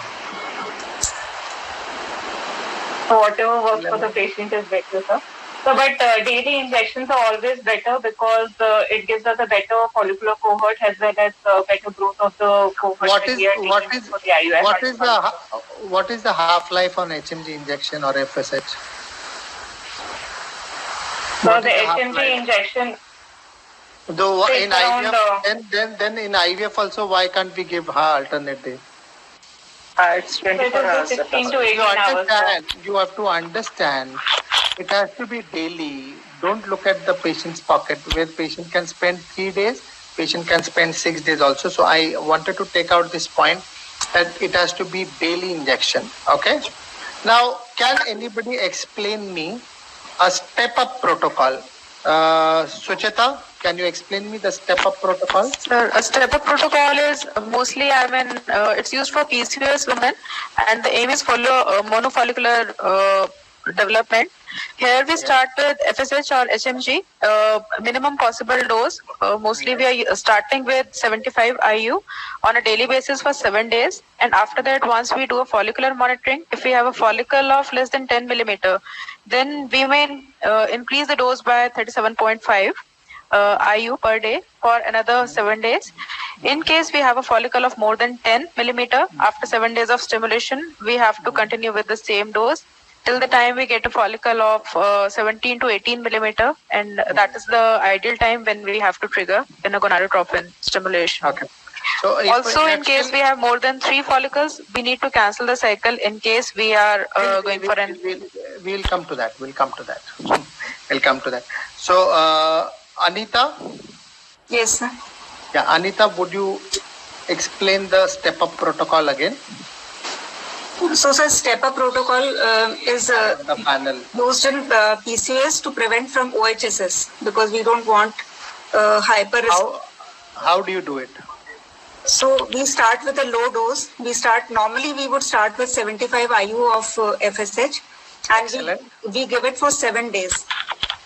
Speaker 9: So whatever works for the patient is better, sir. So, but daily injections are always better because it gives us a better follicular cohort as well as better growth of the cohort.
Speaker 1: What is the half-life on HMG injection or FSH?
Speaker 9: So the HMG injection.
Speaker 1: Though in IVF, then in IVF also, why can't we give alternate day?
Speaker 2: It's 24 hours.
Speaker 9: 16 to 18 hours.
Speaker 1: You have to understand. It has to be daily. Don't look at the patient's pocket, where patient can spend 3 days, patient can spend 6 days also. So I wanted to take out this point that it has to be daily injection. Okay. Now, can anybody explain me a step-up protocol? Sucheta, can you explain me the step-up protocol?
Speaker 3: Sir, a step-up protocol is mostly, it's used for PCOS women, and the aim is follow monofollicular development. Here we start with FSH or HMG, minimum possible dose. Mostly we are starting with 75 IU on a daily basis for 7 days. And after that, once we do a follicular monitoring, if we have a follicle of less than 10 millimeter, then we may increase the dose by 37.5 IU per day for another 7 days. In case we have a follicle of more than 10 millimeter, after 7 days of stimulation, we have to continue with the same dose. till the time we get a follicle of 17 to 18 millimeter, and that is the ideal time when we have to trigger in a gonadotropin stimulation.
Speaker 1: Okay. So
Speaker 3: also, in case we have more than 3 follicles, we need to cancel the cycle in case we are going for an.
Speaker 1: We'll come to that. We'll come to that. We'll come to that. So, Anita.
Speaker 4: Yes, sir.
Speaker 1: Yeah, Anita, would you explain the step-up protocol again?
Speaker 4: So, sir, step-up protocol is used in PCOS to prevent from OHSS because we don't want hyper.
Speaker 1: How do you do it?
Speaker 4: So we start with a low dose. Normally we would start with 75 IU of FSH, and we give it for 7 days.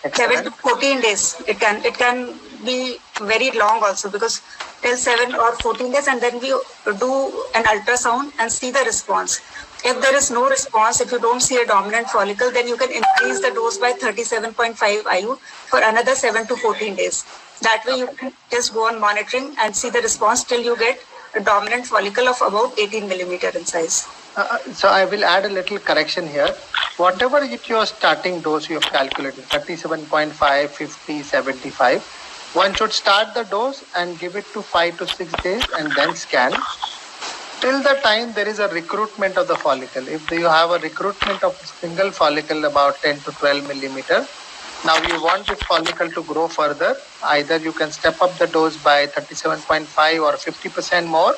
Speaker 1: Excellent.
Speaker 4: 7 to 14 days. It can be very long also, because till 7 or 14 days, and then we do an ultrasound and see the response. If there is no response, if you don't see a dominant follicle, then you can increase the dose by 37.5 IU for another 7 to 14 days. That way you can just go on monitoring and see the response till you get a dominant follicle of about 18 millimeter in size.
Speaker 1: So I will add a little correction here. Whatever your starting dose you have calculated, 37.5, 50, 75, one should start the dose and give it to 5 to 6 days and then scan till the time there is a recruitment of the follicle. If you have a recruitment of a single follicle about 10 to 12 millimeter, now you want this follicle to grow further, either you can step up the dose by 37.5 or 50% more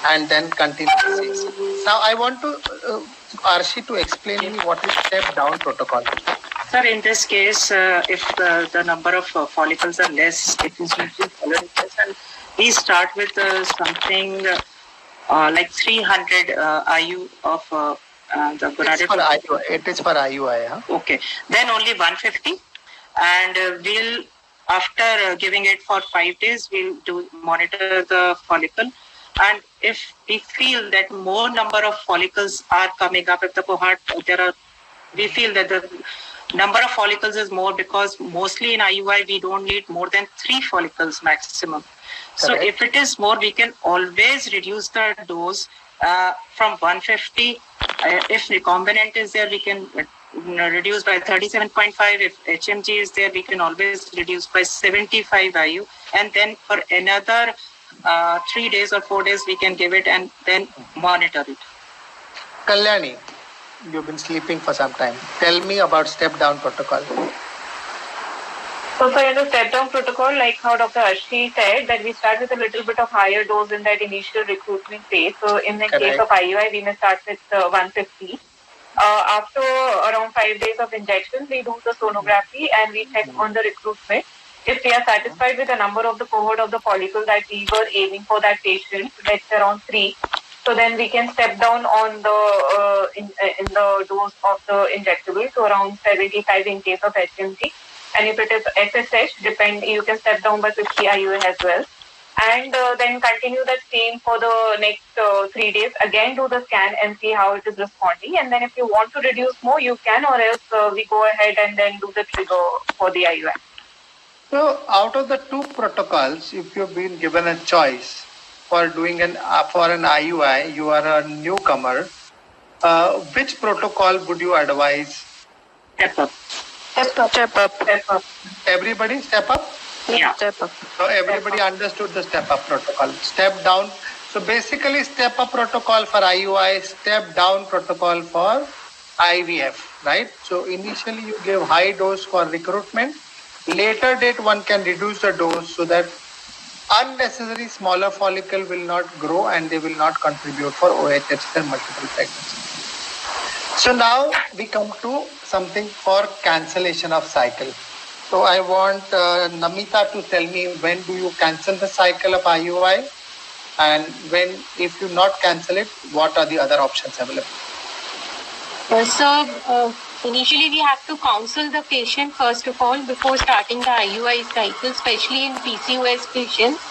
Speaker 1: and then continue the same. Now I want to Arshi to explain me what is step down protocol.
Speaker 2: Sir, in this case, if the number of follicles are less, it is usually followed, and we start with something like 300 IU of the gonadotropin.
Speaker 1: It is for IUI. Huh?
Speaker 2: Okay. Then only 150. And we'll, after giving it for 5 days, we'll monitor the follicle. And if we feel that more number of follicles are coming up, if the cohort, we feel that the number of follicles is more, because mostly in IUI, we don't need more than 3 follicles maximum. So
Speaker 1: Correct.
Speaker 2: if it is more, we can always reduce the dose from 150. If recombinant is there, we can reduce by 37.5. If HMG is there, we can always reduce by 75 IU. And then for another 3 days or 4 days, we can give it and then monitor it.
Speaker 1: Kalyani, you've been sleeping for some time. Tell me about step down protocol.
Speaker 9: So in the step down protocol, like how Dr. Arshi said, that we start with a little bit of higher dose in that initial recruitment phase. So in the case of IUI, we may start with 150. After around 5 days of injection, we do the sonography and we check on the recruitment. If we are satisfied with the number of the cohort of the follicle that we were aiming for that patient, that's around 3. So then we can step down on the in the dose of the injectable to around 75 in case of HMG. And if it is FSH, you can step down by 50 IU as well. And then continue that same for the next 3 days. Again, do the scan and see how it is responding. And then if you want to reduce more, you can, or else we go ahead and then do the trigger for the IUI.
Speaker 1: So out of the 2 protocols, if you've been given a choice for doing for an IUI, you are a newcomer, which protocol would you advise?
Speaker 2: Step up.
Speaker 3: Step up.
Speaker 1: Everybody step up?
Speaker 3: Yeah. Step up.
Speaker 1: So everybody understood the step up protocol. Step down. So basically step up protocol for IUI, step down protocol for IVF, right? So initially you give high dose for recruitment. Later date one can reduce the dose so that unnecessary smaller follicle will not grow and they will not contribute for OHS and multiple pregnancies. So now we come to something for cancellation of cycle. So I want Namita to tell me, when do you cancel the cycle of IUI, and when, if you not cancel it, what are the other options available?
Speaker 5: So initially we have to counsel the patient first of all before starting the IUI cycle, especially in PCOS patients,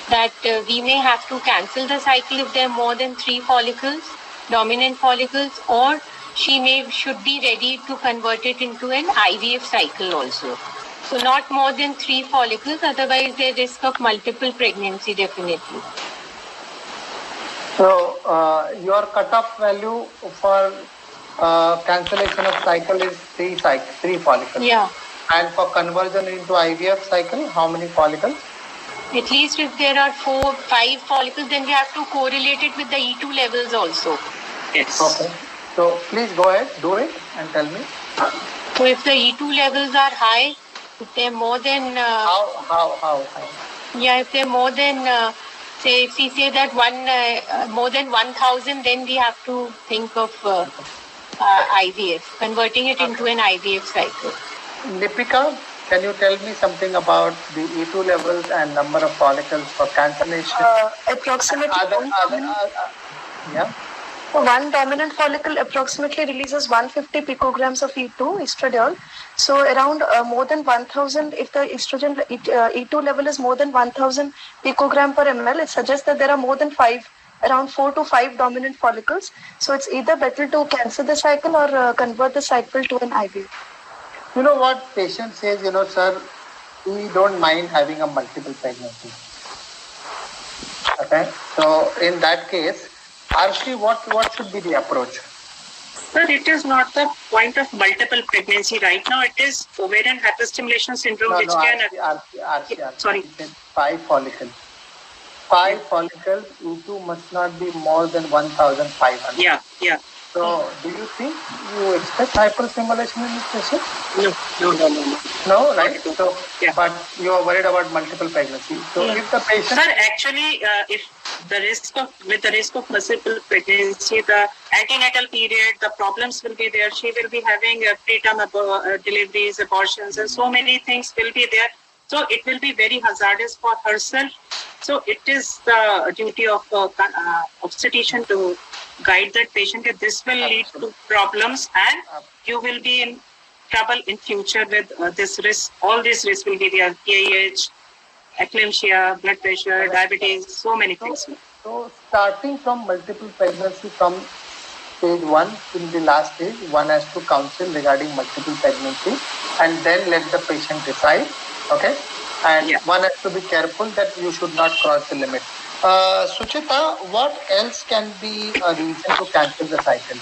Speaker 5: that we may have to cancel the cycle if there are more than 3 follicles, dominant follicles, or she should be ready to convert it into an IVF cycle also. So not more than 3 follicles, otherwise there is risk of multiple pregnancy definitely.
Speaker 1: So your cutoff value for cancellation of cycle is three follicles.
Speaker 5: Yeah.
Speaker 1: And for conversion into IVF cycle, how many follicles?
Speaker 5: At least if there are 4, 5 follicles, then we have to correlate it with the E2 levels also.
Speaker 2: Yes.
Speaker 1: Okay. So please go ahead, do it and tell me.
Speaker 5: So if the E2 levels are high, if they're more than...
Speaker 1: How high?
Speaker 5: Yeah, if they're more than... say, if we say that more than 1,000, then we have to think of IVF, converting it into an IVF cycle.
Speaker 1: Lipika, can you tell me something about the E2 levels and number of follicles for cancellation?
Speaker 6: Approximately.
Speaker 1: Yeah.
Speaker 6: One dominant follicle approximately releases 150 picograms of E2 estradiol. So around more than 1,000, if the estrogen E2 level is more than 1,000 picogram per ml, it suggests that there are more than around 4 to 5 dominant follicles. So it's either better to cancel the cycle or convert the cycle to an IVF.
Speaker 1: You know what patient says, sir, we don't mind having a multiple pregnancy. Okay, so in that case, Arshi, what should be the approach?
Speaker 2: Sir, it is not the point of multiple pregnancy right now. It is ovarian hyperstimulation syndrome,
Speaker 1: Arshi.
Speaker 2: Sorry.
Speaker 1: 5 follicles. 5 follicles, E2 must not be more than 1,500.
Speaker 2: Yeah.
Speaker 1: So, do you think you expect hyperstimulation in this patient?
Speaker 2: No.
Speaker 1: No, right? So, yeah. But you are worried about multiple pregnancy. So, if the patient...
Speaker 2: Sir, actually, if with the risk of multiple pregnancy, the antenatal period, the problems will be there. She will be having preterm deliveries, abortions, and so many things will be there. So it will be very hazardous for herself. So it is the duty of obstetrician to guide that patient. This will lead to problems, and you will be in trouble in future with this risk. All these risks will be there: PAH, eclampsia, blood pressure, diabetes, so many things.
Speaker 1: So starting from multiple pregnancy from stage 1 in the last stage, one has to counsel regarding multiple pregnancy and then let the patient decide. Okay, and one has to be careful that you should not cross the limit. Suchita, what else can be a reason to cancel the cycle?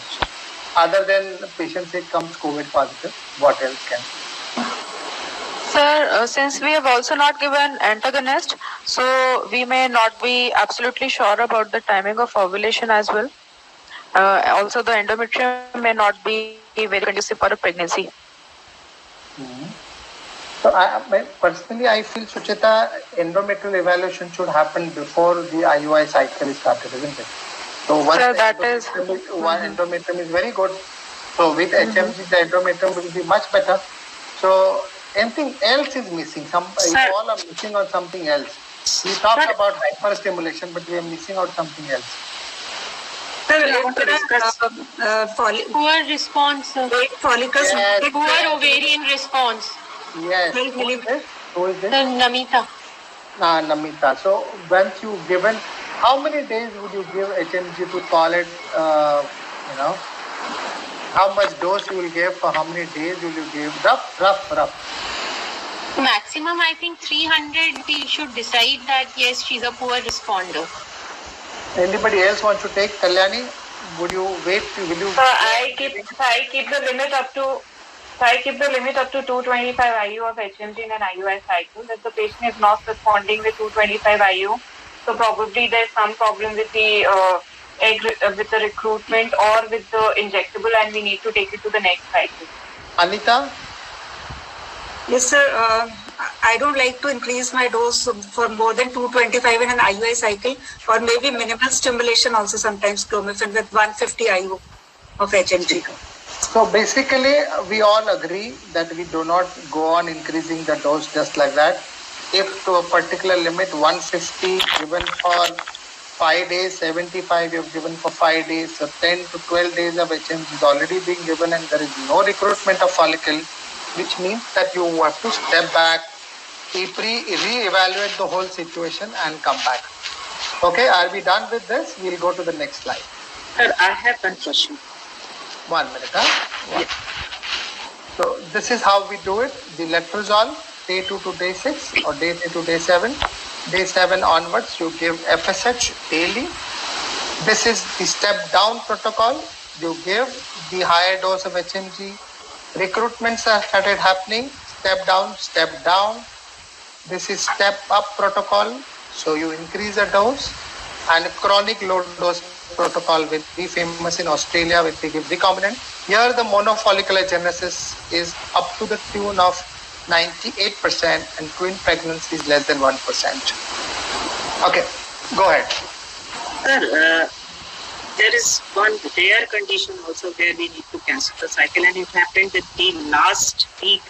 Speaker 1: Other than the patient say comes COVID positive, what else can?
Speaker 3: Sir, since we have also not given antagonist, so we may not be absolutely sure about the timing of ovulation as well. Also, the endometrium may not be very conducive for a pregnancy.
Speaker 1: So, personally, I feel, Suchita, endometrial evaluation should happen before the IUI cycle is started, isn't it? So, once endometrium is very good. So, with HMG, the endometrium will be much better. So, anything else is missing. You all are missing on something else. We talked about hyperstimulation, but we are missing out something else.
Speaker 5: Poor response.
Speaker 4: Follicles.
Speaker 5: Poor ovarian response.
Speaker 1: Yes. Who is this?
Speaker 5: Namita.
Speaker 1: Namita. So once you given, how many days would you give HMG to tolerate, how much dose you will give, for how many days will you give? Rough.
Speaker 5: Maximum, I think 300, we should decide that, yes, she's a poor responder.
Speaker 1: Anybody else want to take? Kalyani, would you wait? Will you?
Speaker 9: I keep the limit up to 225 IU of HMG in an IUI cycle. If the patient is not responding with 225 IU, so probably there's some problem with the with the recruitment or with the injectable, and we need to take it to the next cycle.
Speaker 1: Anita?
Speaker 4: Yes, sir. I don't like to increase my dose for more than 225 in an IUI cycle, or maybe minimal stimulation also sometimes, clomiphene with 150 IU of HMG.
Speaker 1: So basically, we all agree that we do not go on increasing the dose just like that. If to a particular limit, 150 given for 5 days, 75 you have given for 5 days, so 10 to 12 days of HMG is already being given and there is no recruitment of follicle, which means that you have to step back, re-evaluate the whole situation and come back. Okay, are we done with this? We'll go to the next slide.
Speaker 2: Sir, I have one question.
Speaker 1: 1 minute, Yeah. So this is how we do it. The letrozole, day 2 to day 6 or day 3 to day 7. Day 7 onwards, you give FSH daily. This is the step down protocol. You give the higher dose of HMG. Recruitments have started happening. Step down, step down. This is step up protocol. So you increase the dose, and chronic low dose protocol will be famous in Australia with the recombinant. Here the monofollicular genesis is up to the tune of 98%, and twin pregnancy is less than 1%. Okay, go ahead.
Speaker 2: Sir, there is one rare condition also where we need to cancel the cycle, and it happened with the last week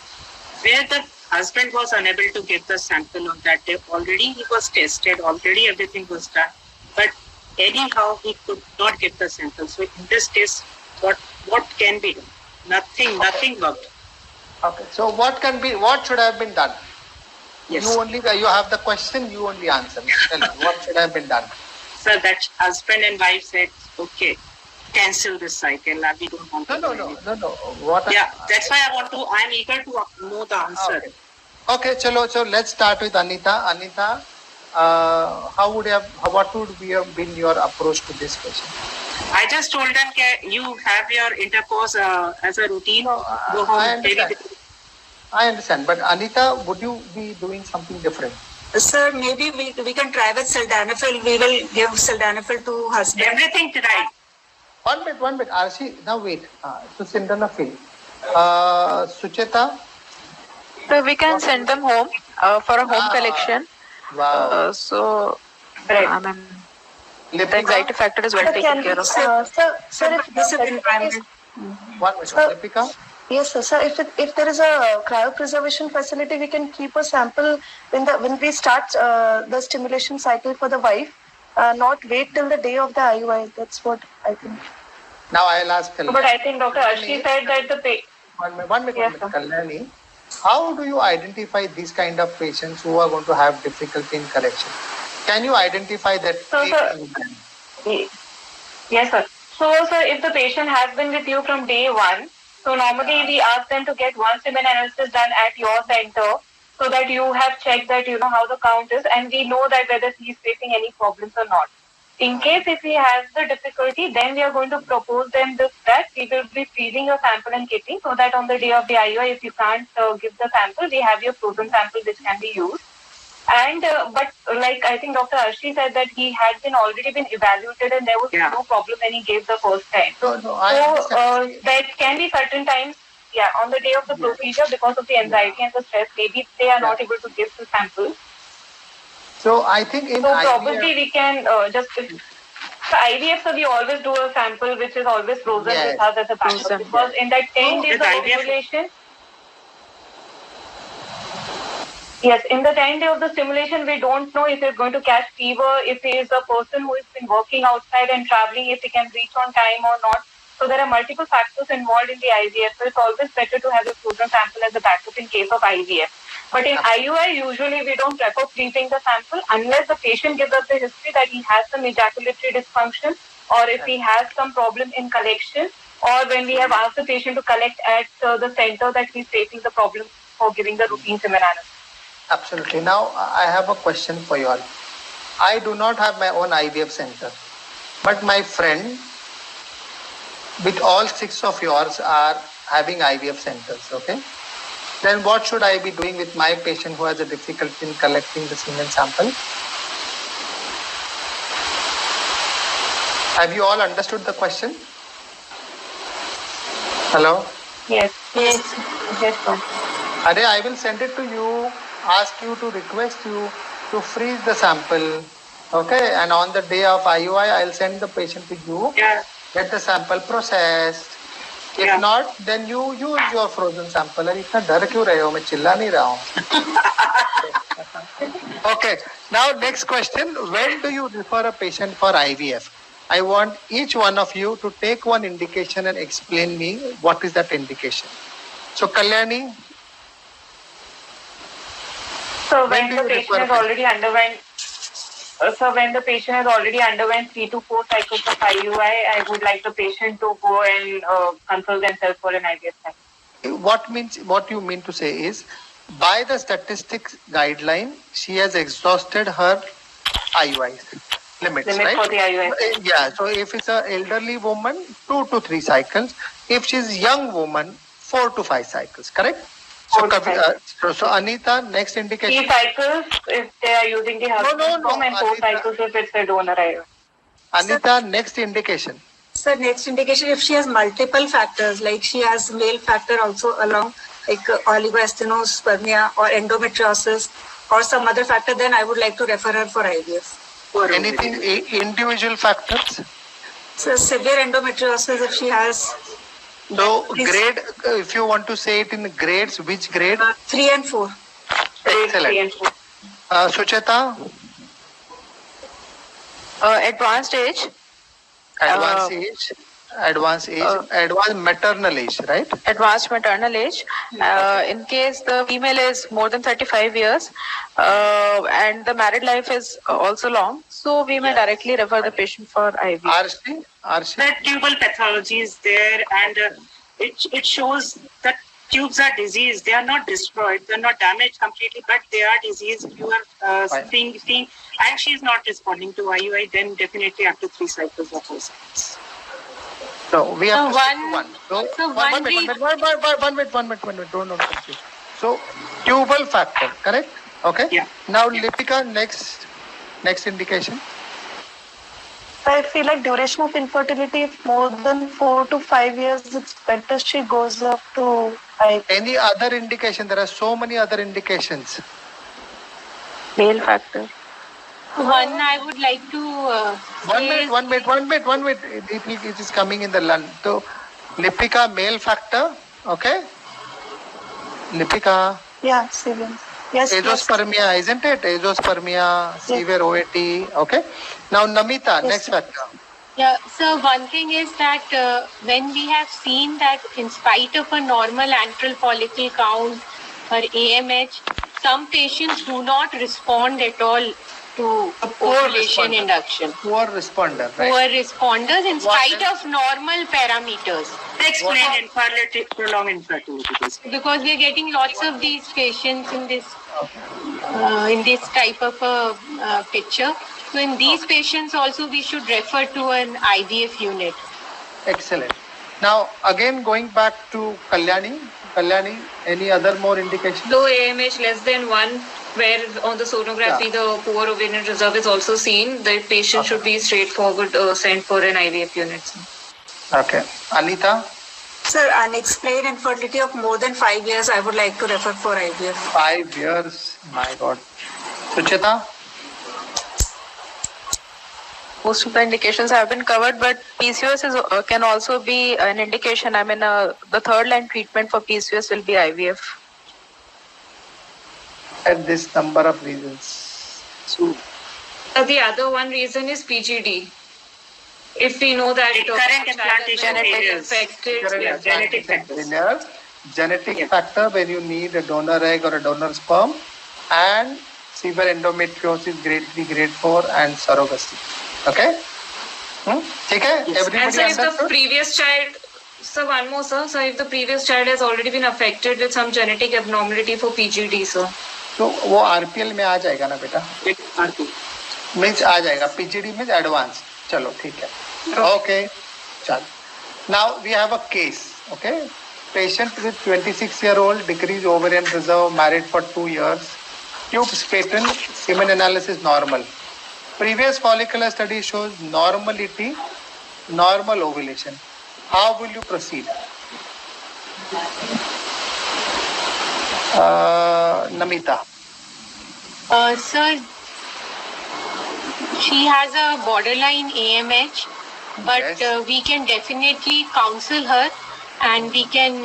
Speaker 2: where the husband was unable to get the sample on that day. Already he was tested, already everything was done, but anyhow he could not get the sample. So in this case, what can be done? Nothing worked.
Speaker 1: Okay, so what should have been done?
Speaker 2: Yes.
Speaker 1: You have the question, you only answer. Tell me, what should have been done?
Speaker 2: So that husband and wife said, okay, cancel this cycle. We don't want to.
Speaker 1: No.
Speaker 2: That's why I'm eager to know the answer.
Speaker 1: Okay, so let's start with Anita. Anita, what would have been your approach to this question?
Speaker 2: I just told them that you have your intercourse as a routine. Go home.
Speaker 1: I understand, but Anita, would you be doing something different?
Speaker 4: Sir, maybe we can try with sildenafil. We will give sildenafil to husband.
Speaker 2: Everything tried.
Speaker 1: One minute. Arshi, now wait. So sildenafil. Sucheta?
Speaker 3: So we can send them home for a home collection.
Speaker 1: Wow.
Speaker 3: The anxiety factor is well taken care of.
Speaker 6: Sir, if this is environment.
Speaker 1: One minute. Lipika?
Speaker 6: Yes, sir. If there is a cryopreservation facility, we can keep a sample when we start the stimulation cycle for the wife, not wait till the day of the IUI. That's what I think.
Speaker 1: Now I'll ask Kalyani.
Speaker 9: But I think Dr. Arshi said that the
Speaker 1: One minute, Kalyani. How do you identify these kind of patients who are going to have difficulty in correction? Can you identify that?
Speaker 9: Yes, sir. So, sir, if the patient has been with you from day one, so normally we ask them to get one semen analysis done at your center so that you have checked that you know how the count is, and we know that whether he is facing any problems or not. In case if he has the difficulty, then we are going to propose them that we will be freezing your sample and kitting so that on the day of the IUI, if you can't give the sample, we have your frozen sample which can be used. And but like I think Dr. Arshi said that he had already been evaluated and there was no problem when he gave the first time. So there can be certain times, on the day of the procedure because of the anxiety and the stress, maybe they are not able to give the sample.
Speaker 1: So I think
Speaker 9: probably we can just. So IVF, so we always do a sample which is always frozen with us as a backup because in that 10 days of stimulation. Yes, in the 10 days of the stimulation, we don't know if he's going to catch fever, if he is a person who has been working outside and traveling, if he can reach on time or not. So there are multiple factors involved in the IVF. So it's always better to have a frozen sample as a backup in case of IVF. But in IUI, usually we don't prefer freezing the sample unless the patient gives us the history that he has some ejaculatory dysfunction or if he has some problem in collection or when we have asked the patient to collect at the center that he's facing the problem for giving the routine semen analysis.
Speaker 1: Absolutely. Now, I have a question for you all. I do not have my own IVF center, but my friend with all 6 of yours are having IVF centers, okay? Then what should I be doing with my patient who has a difficulty in collecting the semen sample? Have you all understood the question? Hello?
Speaker 9: Yes. Yes, sir.
Speaker 1: I will send it to you, ask you to request you to freeze the sample, okay? And on the day of IUI, I'll send the patient to you, get the sample processed. If not, then you use your frozen sample. अरे इतना डर क्यों रहे हो? मैं चिल्ला नहीं रहा हूँ. Okay. Now next question. When do you refer a patient for IVF? I want each one of you to take one indication and explain me what is that indication. So Kalyani.
Speaker 9: So when the patient has already underwent. So when the patient has already underwent 3 to 4 cycles of IUI, I would like the patient to go and consult themselves for an IVF cycle.
Speaker 1: What you mean to say is, by the statistics guideline, she has exhausted her IUIs. limits,
Speaker 9: limit
Speaker 1: right?
Speaker 9: for the IUI.
Speaker 1: Yeah. So if it's an elderly woman, 2 to 3 cycles. If she's young woman, 4 to 5 cycles. Correct? So, so Anita, next indication.
Speaker 9: 3 cycles if they are using the husband form, and 4 cycles if it's a donor IUI.
Speaker 1: Anita, next indication.
Speaker 4: So next indication, if she has multiple factors, like she has male factor also along, like oligoastenospermia or endometriosis or some other factor, then I would like to refer her for IVF.
Speaker 1: Anything individual factors?
Speaker 4: So severe endometriosis if she has.
Speaker 1: So grade, if you want to say it in grades, which grade?
Speaker 4: 3 and 4.
Speaker 1: Excellent.
Speaker 9: 3 and 4.
Speaker 1: Sucheta?
Speaker 3: Advanced age.
Speaker 1: Advanced age. Advanced maternal age, right?
Speaker 3: Advanced maternal age. In case the female is more than 35 years and the married life is also long, so we may directly refer the patient for IVF.
Speaker 1: RC?
Speaker 2: The tubal pathology is there, and it shows that tubes are diseased. They are not destroyed. They are not damaged completely, but they are diseased. You are seeing, and she is not responding to IUI, then definitely after 3 cycles of her cycles.
Speaker 1: So we have to stick to one.
Speaker 5: So
Speaker 1: one minute. Don't confuse. So tubal factor, correct? Okay.
Speaker 2: Yeah.
Speaker 1: Now Lipika, next indication.
Speaker 6: I feel like duration of infertility, if more than 4 to 5 years, it's better she goes up to IVF.
Speaker 1: Any other indication? There are so many other indications.
Speaker 3: Male factor.
Speaker 5: One I would like to
Speaker 1: One minute. It is coming in the lunch. So Lipika, male factor, okay? Lipika.
Speaker 6: Yeah, severe. Yes.
Speaker 1: Azoospermia, isn't it? Azoospermia, severe OAT, okay? Now Namita, next factor.
Speaker 5: Yeah, so one thing is that when we have seen that in spite of a normal antral follicle count or AMH, some patients do not respond at all to ovulation induction.
Speaker 1: Poor responder, right?
Speaker 5: Poor responders in spite of normal parameters.
Speaker 2: Explain prolonged infertility.
Speaker 5: Because we are getting lots of these patients in this type of a picture. So in these patients also we should refer to an IVF unit.
Speaker 1: Excellent. Now again going back to Kalyani. Kalyani, any other more indication?
Speaker 4: Low AMH less than 1, where on the sonography the poor ovarian reserve is also seen. The patient should be straightforward sent for an IVF unit.
Speaker 1: Okay. Anita?
Speaker 4: Sir, unexplained infertility of more than 5 years, I would like to refer for IVF.
Speaker 1: 5 years, my God. Sucheta?
Speaker 3: Most of the indications have been covered, but PCOS can also be an indication. I mean, the third line treatment for PCOS will be IVF.
Speaker 1: And this number of reasons.
Speaker 4: So, the other one reason is PGD. If we know that
Speaker 2: current implantation failures,
Speaker 1: genetic factor when you need a donor egg or a donor sperm, and severe endometriosis grade 3, grade 4, and surrogacy. Okay? Okay? Everybody
Speaker 4: and so if
Speaker 1: understood?
Speaker 4: the previous child, so one more sir, so if the previous child has already been affected with some genetic abnormality for PGD, sir.
Speaker 1: तो वो RPL में आ जाएगा ना बेटा? Means आ जाएगा. PGD means advance. चलो ठीक है. Okay. चल. Now we have a case. Okay. Patient with 26-year-old, decreased ovarian reserve, married for 2 years. Tubes patent, semen analysis normal. Previous follicular study shows normality, normal ovulation. How will you proceed? Namita.
Speaker 5: Sir, she has a borderline AMH, but we can definitely counsel her and we can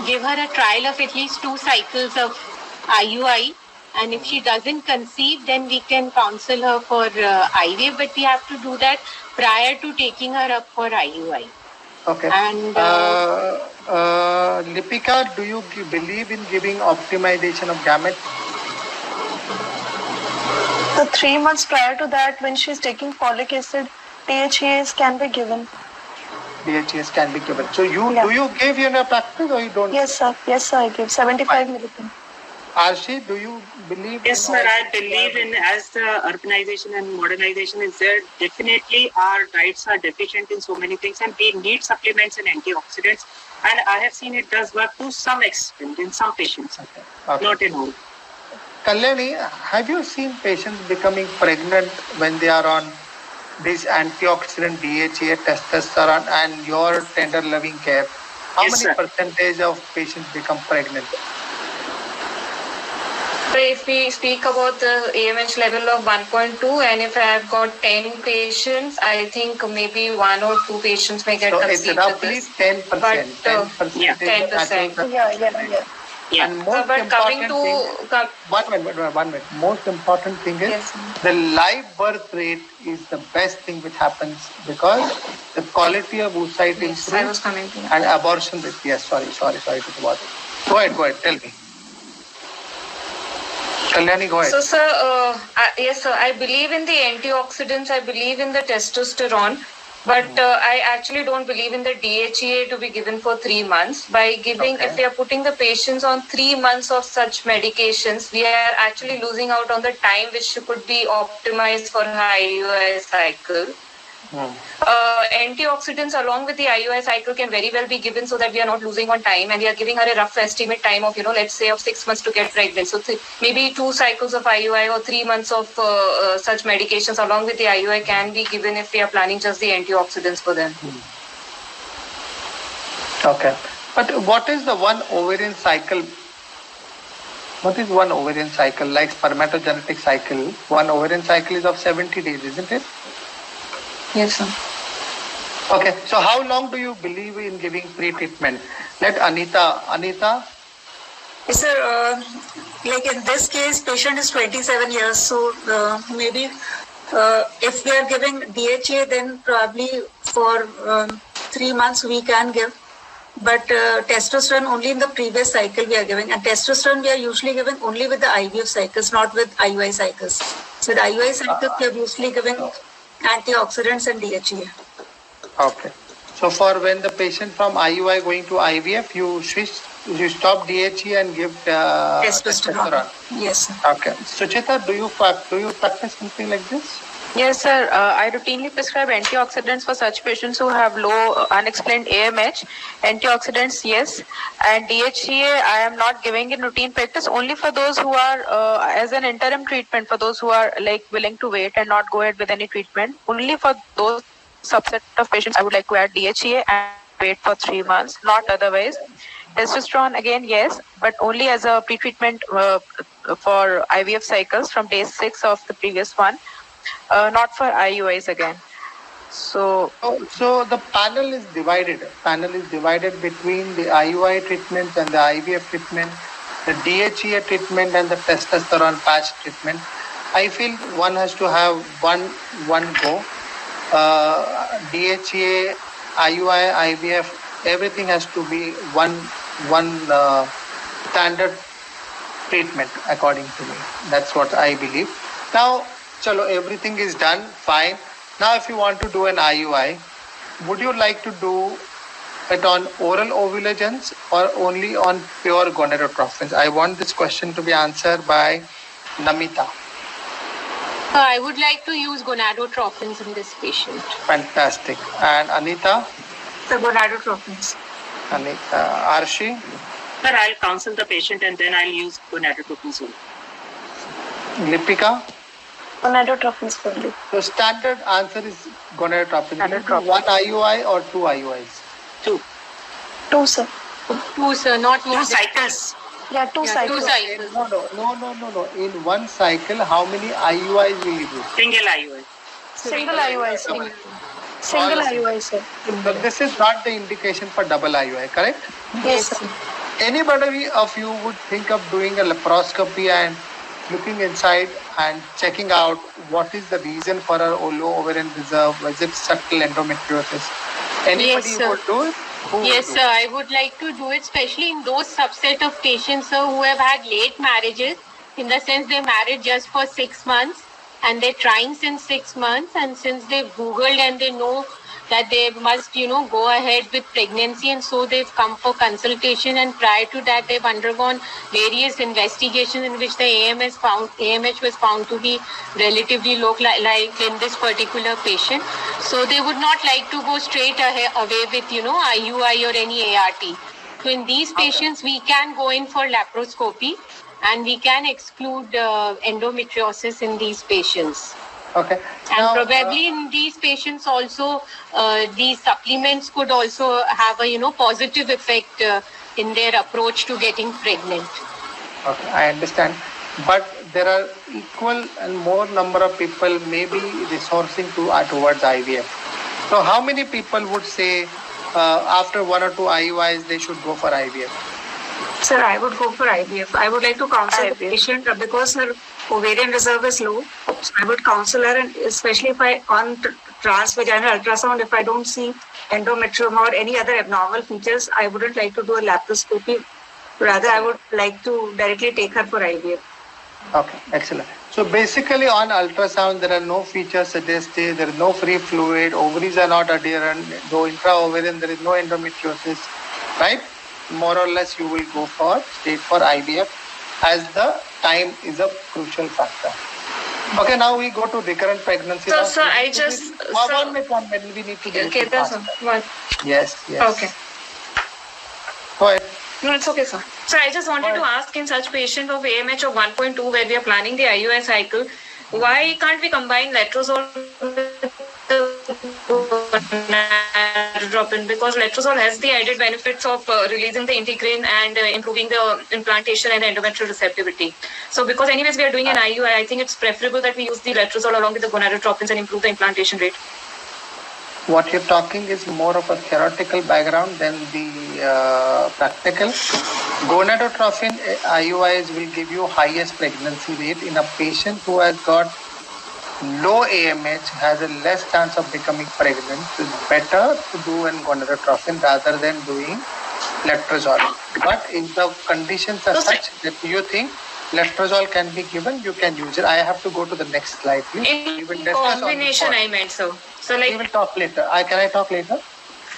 Speaker 5: give her a trial of at least 2 cycles of IUI. And if she doesn't conceive, then we can counsel her for IVF, but we have to do that prior to taking her up for IUI.
Speaker 1: Okay.
Speaker 5: And
Speaker 1: Lipika, do you believe in giving optimization of gametes?
Speaker 6: So 3 months prior to that, when she's taking folic acid, DHEAs can be given.
Speaker 1: DHEAs can be given. So do you give in your practice or you don't?
Speaker 6: Yes, sir. Yes, sir. I give 75 milligrams.
Speaker 1: Arshi, do you believe?
Speaker 2: Yes, sir. I believe in as the urbanization and modernization is there. Definitely, our diets are deficient in so many things, and we need supplements and antioxidants. And I have seen it does work to some extent in some patients, not in all.
Speaker 1: Kalyani, have you seen patients becoming pregnant when they are on this antioxidant, DHA, testosterone, and your tender loving care? How many percentage of patients become pregnant?
Speaker 14: So if we speak about the AMH level of 1.2, and if I have got 10 patients, I think maybe 1 or 2 patients may get conceived.
Speaker 1: So it's roughly 10%.
Speaker 14: But
Speaker 1: 10%.
Speaker 14: yeah, 10%.
Speaker 1: Yeah. And most important thing, one minute. Most important thing is the live birth rate is the best thing which happens because the quality of oocyte improves and abortion rate. Yes, sorry to bother. Go ahead, tell me. Kalyani, go ahead.
Speaker 14: So, sir, yes, sir, I believe in the antioxidants, I believe in the testosterone, but I actually don't believe in the DHEA to be given for 3 months. By giving, if we are putting the patients on 3 months of such medications, we are actually losing out on the time which could be optimized for IUI cycle. Antioxidants along with the IUI cycle can very well be given so that we are not losing on time, and we are giving her a rough estimate time of, let's say of 6 months to get pregnant. So maybe 2 cycles of IUI or 3 months of such medications along with the IUI can be given if we are planning just the antioxidants for them.
Speaker 1: Okay. But what is the one ovarian cycle? What is one ovarian cycle? Like spermatogenetic cycle, one ovarian cycle is of 70 days, isn't it?
Speaker 14: Yes, sir.
Speaker 1: Okay, so how long do you believe in giving pre-treatment? Let Anita.
Speaker 4: Yes, sir. Like in this case, patient is 27 years. So maybe if we are giving DHA, then probably for 3 months we can give. But testosterone only in the previous cycle we are giving. And testosterone we are usually giving only with the IVF cycles, not with IUI cycles. So the IUI cycles we are usually giving antioxidants and DHA.
Speaker 1: Okay. So for when the patient from IUI going to IVF, you stop DHA and give testosterone.
Speaker 4: Yes, sir.
Speaker 1: Okay. Suchita, do you practice something like this?
Speaker 3: Yes, sir. I routinely prescribe antioxidants for such patients who have low unexplained AMH. Antioxidants, yes. And DHEA, I am not giving in routine practice, only for those who are as an interim treatment, for those who are like willing to wait and not go ahead with any treatment. Only for those subset of patients, I would like to add DHEA and wait for 3 months, not otherwise. Testosterone, again, yes, but only as a pre-treatment for IVF cycles from day 6 of the previous one. Not for IUIs again. So
Speaker 1: the panel is divided. Between the IUI treatment and the IVF treatment, the DHEA treatment and the testosterone patch treatment. I feel one has to have one go. DHEA, IUI, IVF, everything has to be one standard treatment according to me. That's what I believe. Now, chalo, everything is done, fine. Now, if you want to do an IUI, would you like to do it on oral ovulogence or only on pure gonadotrophins? I want this question to be answered by Namita.
Speaker 5: I would like to use gonadotrophins in this patient.
Speaker 1: Fantastic. And Anita?
Speaker 4: The gonadotrophins.
Speaker 1: Anita. Arshi?
Speaker 2: Sir, I'll counsel the patient and then I'll use gonadotrophins only.
Speaker 1: Lipika?
Speaker 6: Gonadotrophins only.
Speaker 1: So standard answer is gonadotrophins. One IUI or 2 IUIs?
Speaker 2: 2.
Speaker 6: 2, sir.
Speaker 5: 2, sir, not more.
Speaker 2: 2 cycles.
Speaker 6: Yeah, 2 cycles.
Speaker 5: 2 cycles.
Speaker 1: No. In one cycle, how many IUIs will you do?
Speaker 2: Single IUI.
Speaker 6: Single IUI, sir. Single IUI, sir.
Speaker 1: So this is not the indication for double IUI, correct?
Speaker 6: Yes, sir.
Speaker 1: Anybody of you would think of doing a laparoscopy and looking inside and checking out what is the reason for a low ovarian reserve? Was it subtle endometriosis? Anybody would do it?
Speaker 5: Yes, sir. I would like to do it, especially in those subset of patients, sir, who have had late marriages. In the sense, they married just for 6 months and they're trying since 6 months. And since they've Googled and they know that they must, go ahead with pregnancy, and so they've come for consultation. And prior to that, they've undergone various investigations in which the AMH was found to be relatively low, like in this particular patient. So they would not like to go straight away with, IUI or any ART. So in these patients, we can go in for laparoscopy, and we can exclude endometriosis in these patients.
Speaker 1: Okay.
Speaker 5: And probably in these patients also, these supplements could also have a positive effect in their approach to getting pregnant.
Speaker 1: Okay, I understand. But there are equal and more number of people maybe resourcing towards IVF. So how many people would say after 1 or 2 IUIs they should go for IVF?
Speaker 4: Sir, I would go for IVF. I would like to counsel the patient because her ovarian reserve is low. So I would counsel her, and especially if on transvaginal ultrasound, if I don't see endometrium or any other abnormal features, I wouldn't like to do a laparoscopy. Rather, I would like to directly take her for IVF.
Speaker 1: Okay, excellent. So basically on ultrasound, there are no features suggested, there is no free fluid, ovaries are not adherent, though intra-ovarian there is no endometriosis, right? More or less you will go straight for IVF, as the time is a crucial factor. Okay, now we go to recurrent pregnancy.
Speaker 14: So, sir, I just...
Speaker 1: One minute, we need to do
Speaker 14: okay, that's one.
Speaker 1: Yes.
Speaker 14: Okay.
Speaker 1: Go ahead.
Speaker 14: No, it's okay, sir. So I just wanted to ask, in such patient of AMH of 1.2 where we are planning the IUI cycle, why can't we combine letrozole with gonadotropin? Because letrozole has the added benefits of releasing the integrin and improving the implantation and endometrial receptivity. So because anyways we are doing an IUI, I think it's preferable that we use the letrozole along with the gonadotropins and improve the implantation rate.
Speaker 1: What you're talking is more of a theoretical background than the practical. Gonadotropin IUIs will give you highest pregnancy rate in a patient who has got low AMH, has a less chance of becoming pregnant. It's better to do an gonadotropin rather than doing letrozole. But if the conditions are such that you think letrozole can be given, you can use it. I have to go to the next slide, please.
Speaker 14: In combination, I meant so. So like...
Speaker 1: We will talk later. Can I talk later?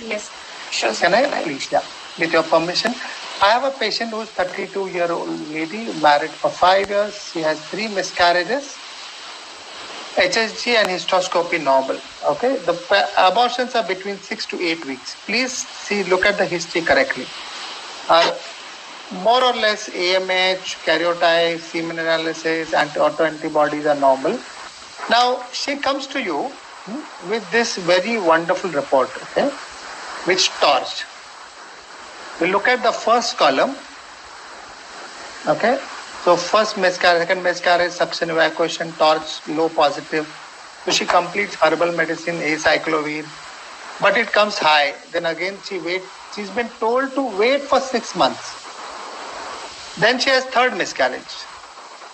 Speaker 14: Yes. Sure.
Speaker 1: Can I? Please, yeah. With your permission. I have a patient who is 32-year-old lady, married for 5 years. She has 3 miscarriages. HSG and histoscopy normal. Okay. The abortions are between 6 to 8 weeks. Please look at the history correctly. More or less AMH, karyotype, semen analysis, autoantibodies are normal. Now she comes to you with this very wonderful report, okay, which torched. We look at the first column, okay. So first miscarriage, second miscarriage, suction evacuation, torch, low positive. So she completes herbal medicine, acyclovir, but it comes high. Then again she's been told to wait for 6 months. Then she has third miscarriage.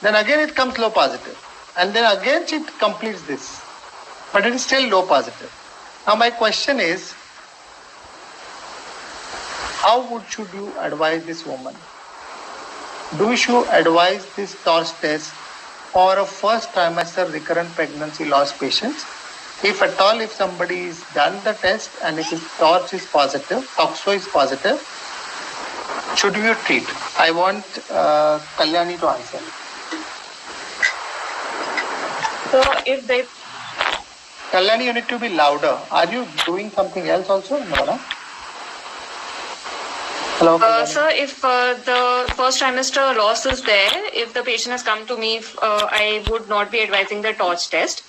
Speaker 1: Then again it comes low positive. And then again she completes this. But it is still low positive. Now my question is, how should you advise this woman? Do you advise this TORCH test for a first trimester recurrent pregnancy loss patients? If at all, if somebody has done the test and if his TORCH is positive, TOXO is positive, should you treat? I want Kalyani to answer.
Speaker 14: So if they...
Speaker 1: Kalyani, you need to be louder. Are you doing something else also? No. Hello.
Speaker 14: Sir, if the first trimester loss is there, if the patient has come to me, I would not be advising the TORCH test.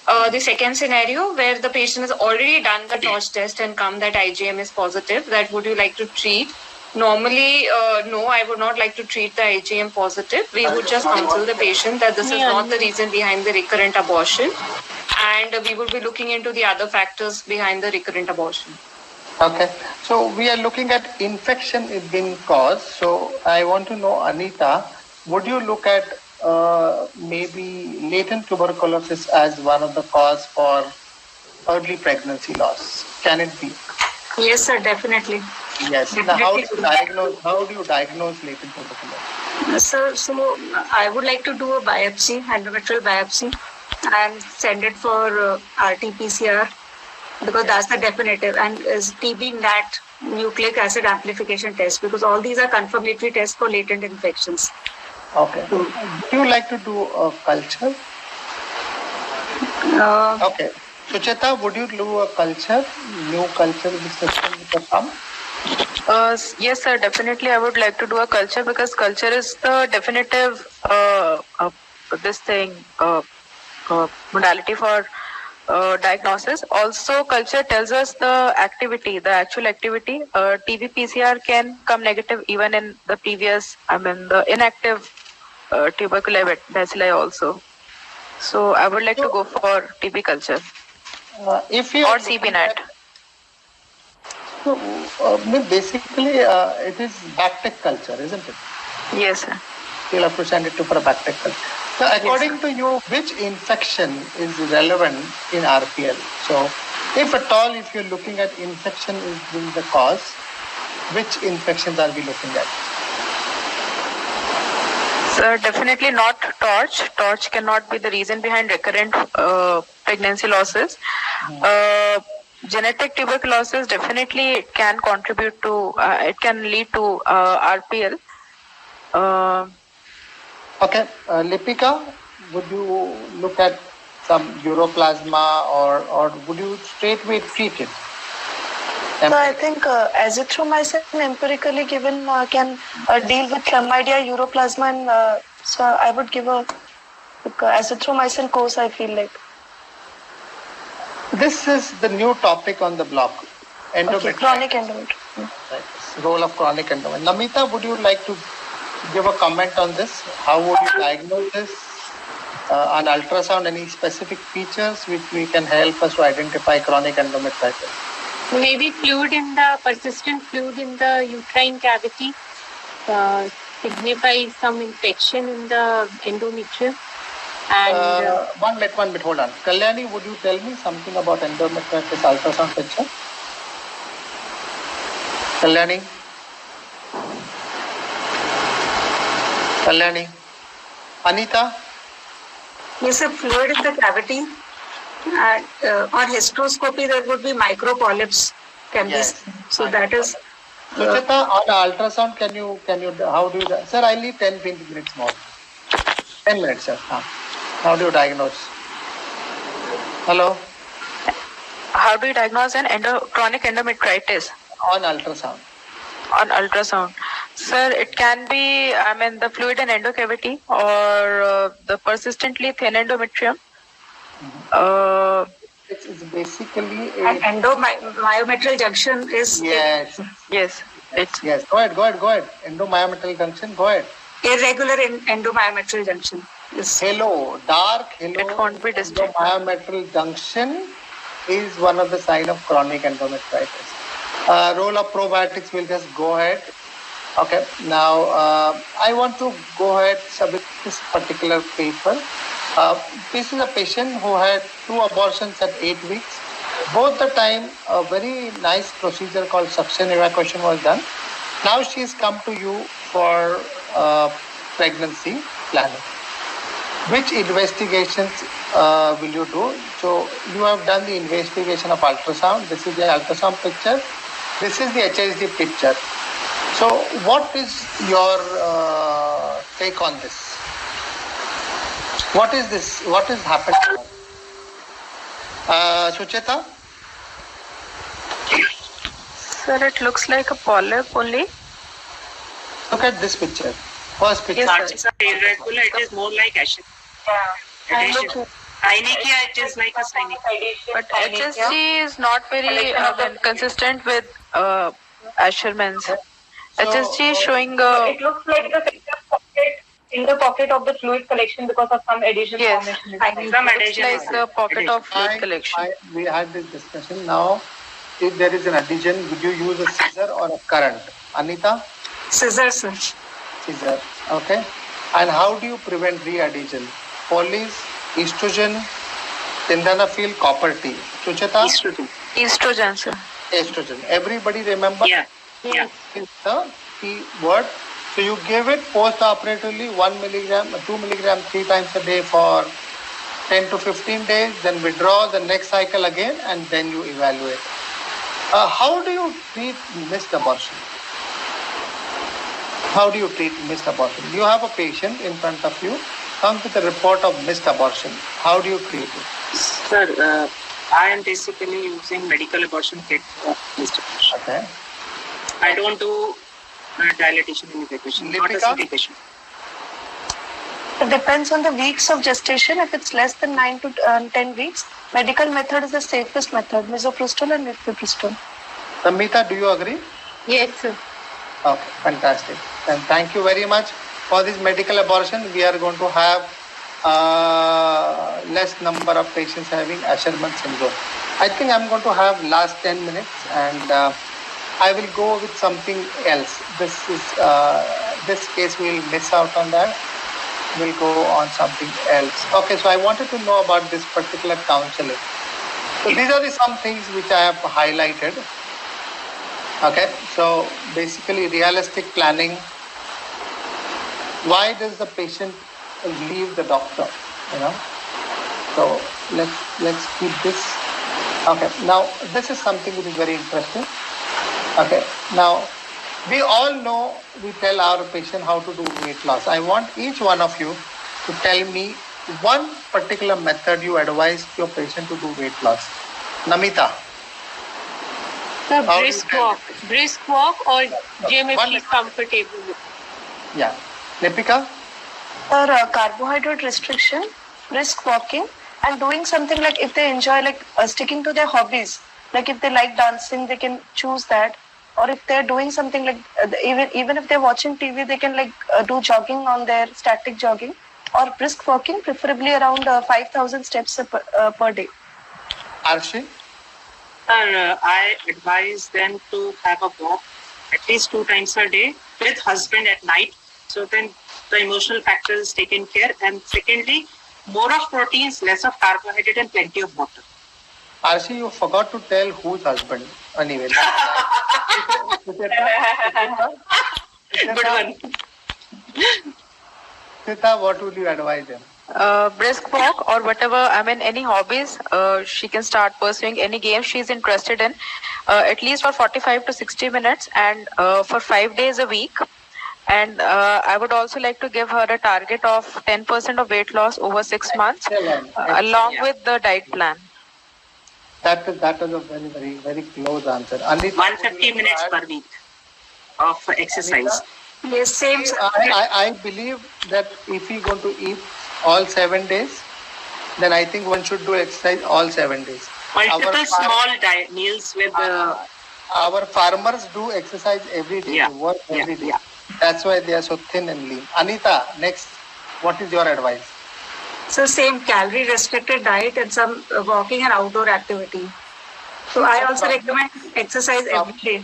Speaker 14: The second scenario where the patient has already done the TORCH test and come that IgM is positive, that would you like to treat? Normally, no, I would not like to treat the IgM positive. We would just counsel the patient that this is not the reason behind the recurrent abortion, and we will be looking into the other factors behind the recurrent abortion.
Speaker 1: Okay, so we are looking at infection is being caused. So I want to know, Anita, would you look at maybe latent tuberculosis as one of the cause for early pregnancy loss? Can it be?
Speaker 4: Yes, sir, definitely.
Speaker 1: Yes. Now, how do you diagnose latent tuberculosis?
Speaker 4: So I would like to do a biopsy, endometrial biopsy, and send it for RT-PCR. because that's the definitive, and is TB-NAT, nucleic acid amplification test, because all these are confirmatory tests for latent infections.
Speaker 1: Okay. Would you like to do a culture? Okay. Sucheta, would you do a culture, new culture discussion with the pump?
Speaker 3: Yes, sir. Definitely, I would like to do a culture because culture is the definitive modality for diagnosis. Also, culture tells us the activity, the actual activity. TB PCR can come negative even in the previous, the inactive tubercular bacilli also. So I would like to go for TB culture or CB-NAT.
Speaker 1: So, basically, it is bacterial culture, isn't it?
Speaker 3: Yes, sir.
Speaker 1: You'll have to send it to for a bacterial culture. So, according to you, which infection is relevant in RPL? So, if at all, if you're looking at infection is being the cause, which infections are we looking at?
Speaker 3: Sir, definitely not TORCH. TORCH cannot be the reason behind recurrent pregnancy losses. Genetic tuberculosis, definitely it can contribute to, it can lead to RPL.
Speaker 1: Okay, Lipika, would you look at some uroplasma or would you straightway treat it?
Speaker 6: So I think azithromycin empirically given can deal with chlamydia, uroplasma, and so I would give a azithromycin course, I feel like.
Speaker 1: This is the new topic on the block.
Speaker 6: Okay, chronic endometritis.
Speaker 1: Right. Role of chronic endometritis. Namita, would you like to give a comment on this? How would you diagnose this? On ultrasound, any specific features which we can help us to identify chronic endometritis?
Speaker 5: Maybe persistent fluid in the uterine cavity signifies some infection in the endometrium. And
Speaker 1: one minute, hold on. Kalyani, would you tell me something about endometritis ultrasound picture? Kalyani? Anita?
Speaker 4: Yes, a fluid in the cavity. On hysteroscopy, there would be micro polyps. So that is.
Speaker 1: Sucheta, on ultrasound, can you? How do you? Sir, I need 10-20 minutes more. 10 minutes, sir. How do you diagnose? Hello?
Speaker 3: How do you diagnose an chronic endometritis?
Speaker 1: On ultrasound.
Speaker 3: On ultrasound. Sir, it can be, the fluid in endocavity or the persistently thin endometrium.
Speaker 1: It's basically
Speaker 4: an endomyometrial junction is.
Speaker 1: Yes.
Speaker 3: Yes.
Speaker 1: Yes. Go ahead. Endomyometrial junction. Go ahead.
Speaker 4: Irregular endomyometrial junction. Yes.
Speaker 1: Dark endomyometrial junction is one of the signs of chronic endometritis. Role of probiotics, we'll just go ahead. Okay, now I want to go ahead with this particular paper. This is a patient who had 2 abortions at 8 weeks. Both the time, a very nice procedure called suction evacuation was done. Now she's come to you for pregnancy planning. Which investigations will you do? So you have done the investigation of ultrasound. This is the ultrasound picture. This is the HSD picture. So what is your take on this? What is this? What is happening? Sucheta?
Speaker 3: Sir, it looks like a polyp only.
Speaker 1: Look at this picture. First picture.
Speaker 2: Yes, it's irregular. It is more like Asher. Synechia, it is like a synechia.
Speaker 3: But HSG is not very consistent with Asherman's. HSG is showing.
Speaker 9: It looks like the pocket of the fluid collection because of some adhesion formation.
Speaker 3: Some adhesion is the pocket of fluid collection.
Speaker 1: We had this discussion. Now, if there is an adhesion, would you use a scissor or a current? Anita?
Speaker 4: Scissor, sir.
Speaker 1: Scissor. Okay. And how do you prevent re-adhesion? Police, estrogen, sildenafil, copper T. Sucheta?
Speaker 3: Estrogen, sir.
Speaker 1: Estrogen. Everybody remember?
Speaker 2: Yeah.
Speaker 1: Is the key word. So you give it post-operatively 1 milligram, 2 milligram 3 times a day for 10 to 15 days, then withdraw the next cycle again, and then you evaluate. How do you treat missed abortion? How do you treat missed abortion? You have a patient in front of you, comes with a report of missed abortion. How do you treat it?
Speaker 2: Sir, I am basically using medical abortion kit for missed abortion.
Speaker 1: Okay.
Speaker 2: I don't do dilatation and evacuation, not a segregation.
Speaker 6: It depends on the weeks of gestation. If it's less than 9 to 10 weeks, medical method is the safest method, misoprostol and mifepristol.
Speaker 1: Samita, do you agree?
Speaker 5: Yes, sir.
Speaker 1: Okay, fantastic. And thank you very much for this medical abortion. We are going to have less number of patients having Asherman syndrome. I think I'm going to have last 10 minutes, and I will go with something else. This case we will miss out on that. We'll go on something else. Okay, so I wanted to know about this particular counseling. So these are some things which I have highlighted. Okay, so basically realistic planning. Why does the patient leave the doctor? So let's keep this. Okay, now this is something which is very interesting. Okay, now we all know, we tell our patient how to do weight loss. I want each one of you to tell me one particular method you advise your patient to do weight loss. Namita.
Speaker 5: The brisk walk or gym if he's comfortable.
Speaker 1: Yeah. Nipika?
Speaker 6: Sir, carbohydrate restriction, brisk walking, and doing something like if they enjoy sticking to their hobbies. Like if they like dancing, they can choose that. Or if they're doing something like even if they're watching TV, they can do jogging on their static jogging or brisk walking, preferably around 5,000 steps per day.
Speaker 1: Arshi?
Speaker 2: I advise them to have a walk at least 2 times a day with husband at night. So then the emotional factor is taken care. And secondly, more of proteins, less of carbohydrate, and plenty of water.
Speaker 1: Arshi, you forgot to tell whose husband. Anyway.
Speaker 2: Good one.
Speaker 1: Sita, what would you advise them?
Speaker 3: Brisk walk or whatever, any hobbies, she can start pursuing any game she's interested in, at least for 45 to 60 minutes and for 5 days a week. And I would also like to give her a target of 10% of weight loss over 6 months, along with the diet plan.
Speaker 1: That was a very, very, very close answer.
Speaker 2: 150 minutes per week of exercise.
Speaker 4: Yes, same.
Speaker 1: I believe that if we're going to eat all 7 days, then I think one should do exercise all 7 days.
Speaker 2: Multiple small meals with
Speaker 1: our farmers do exercise every day, work every day. That's why they are so thin and lean. Anita, next, what is your advice?
Speaker 4: So same calorie restricted diet and some walking and outdoor activity. So I also recommend exercise every day.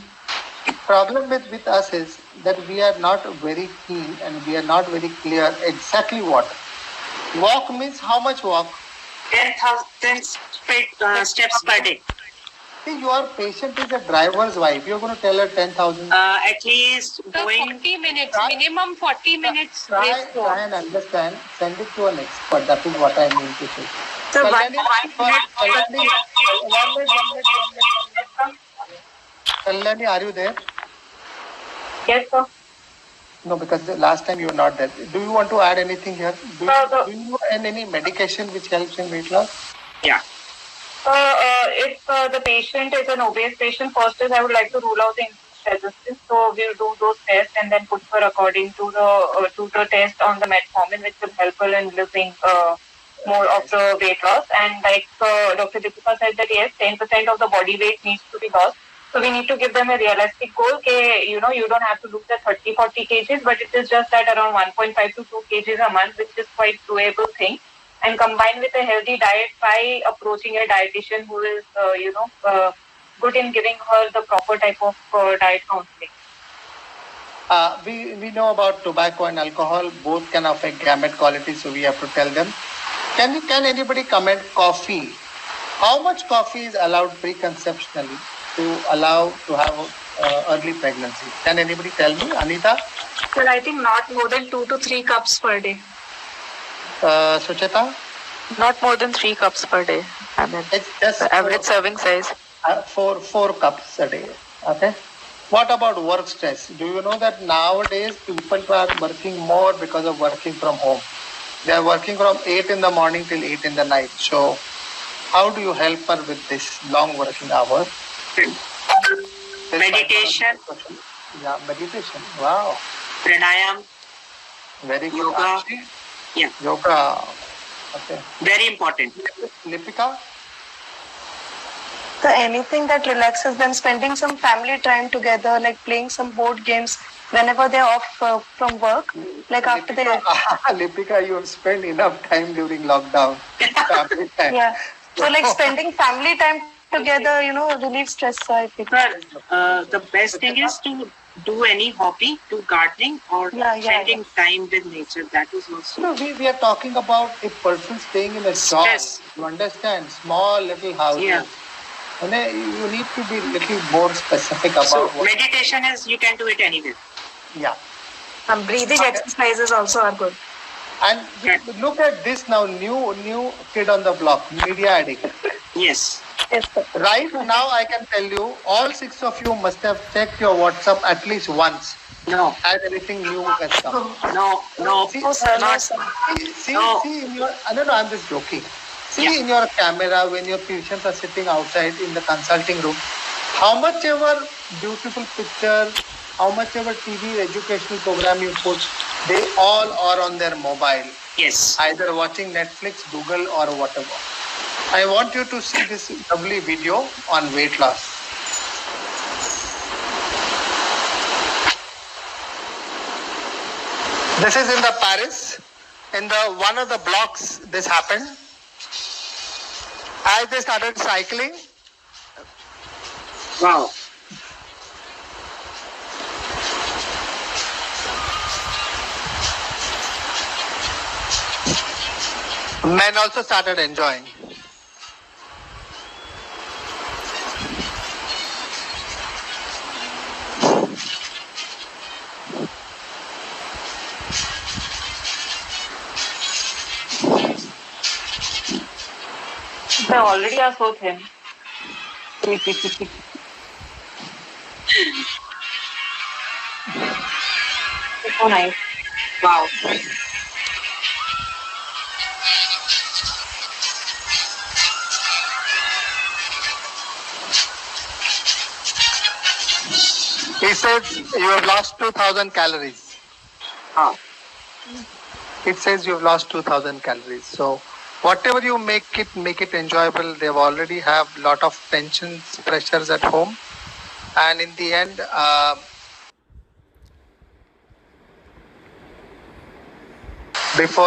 Speaker 1: Problem with us is that we are not very keen and we are not very clear exactly what. Walk means how much walk?
Speaker 2: 10,000 steps per day.
Speaker 1: See, your patient is a driver's wife. You're going to tell her 10,000.
Speaker 2: At least
Speaker 5: going 40 minutes, minimum 40 minutes.
Speaker 1: Try and understand. Send it to an expert. That is what I mean to say.
Speaker 4: So
Speaker 1: Kalyani, are you there?
Speaker 9: Yes, sir.
Speaker 1: No, because the last time you were not there. Do you want to add anything here? Do you know any medication which helps in weight loss?
Speaker 9: Yeah. If the patient is an obese patient, first is I would like to rule out the insulin resistance. So we'll do those tests and then put her according to the test on the metformin, which will help her in losing more of the weight loss. And like Dr. Deepika said that yes, 10% of the body weight needs to be lost. So we need to give them a realistic goal. Okay, you don't have to lose the 30-40 kgs, but it is just at around 1.5 to 2 kgs a month, which is quite doable thing. And combined with a healthy diet by approaching a dietitian who is, good in giving her the proper type of diet counseling.
Speaker 1: We know about tobacco and alcohol. Both can affect gamete quality, so we have to tell them. Can anybody comment coffee? How much coffee is allowed preconceptionally to allow to have early pregnancy? Can anybody tell me? Anita?
Speaker 4: Well, I think not more than 2 to 3 cups per day.
Speaker 1: Sucheta?
Speaker 3: Not more than 3 cups per day. I mean,
Speaker 1: It's just
Speaker 3: the average serving size.
Speaker 1: 4 cups a day. Okay. What about work stress? Do you know that nowadays people are working more because of working from home? They are working from 8 in the morning till 8 in the night. So how do you help her with this long working hours?
Speaker 2: Meditation.
Speaker 1: Yeah, meditation. Wow.
Speaker 2: Pranayam.
Speaker 1: Very good.
Speaker 2: Yoga. Yeah.
Speaker 1: Yoga. Okay.
Speaker 2: Very important.
Speaker 1: Lipika?
Speaker 6: So anything that relaxes them, spending some family time together, like playing some board games whenever they're off from work, like after they.
Speaker 1: Lipika, you have spent enough time during lockdown. Family time.
Speaker 6: Yeah. So like spending family time together, relieve stress. I think.
Speaker 2: The best thing is to do any hobby, do gardening or spending time with nature. That is also.
Speaker 1: No, we are talking about a person staying in a job. You understand? Small little house.
Speaker 2: Yeah.
Speaker 1: And you need to be little more specific about
Speaker 2: So
Speaker 1: what.
Speaker 2: meditation is you can do it anywhere.
Speaker 1: Yeah.
Speaker 4: Breathing exercises also are good.
Speaker 1: And look at this now, new kid on the block, media addict.
Speaker 2: Yes.
Speaker 1: Right now, I can tell you, all 6 of you must have checked your WhatsApp at least once.
Speaker 2: No.
Speaker 1: Has anything new has come?
Speaker 2: No.
Speaker 1: See,
Speaker 2: not.
Speaker 1: see, in your. No, I'm just joking. See in your camera when your patients are sitting outside in the consulting room, how much ever beautiful picture, how much ever TV educational program you put, they all are on their mobile.
Speaker 2: Yes.
Speaker 1: Either watching Netflix, Google or whatever. I want you to see this lovely video on weight loss. This is in the Paris. In the one of the blocks this happened. As they started cycling.
Speaker 2: Wow.
Speaker 1: Men also started enjoying.
Speaker 9: They already are so thin. So nice.
Speaker 2: Wow.
Speaker 1: He says you have lost 2,000 calories. It says you have lost 2,000 calories. So whatever you make it enjoyable. They already have lot of tensions, pressures at home. And in the end, before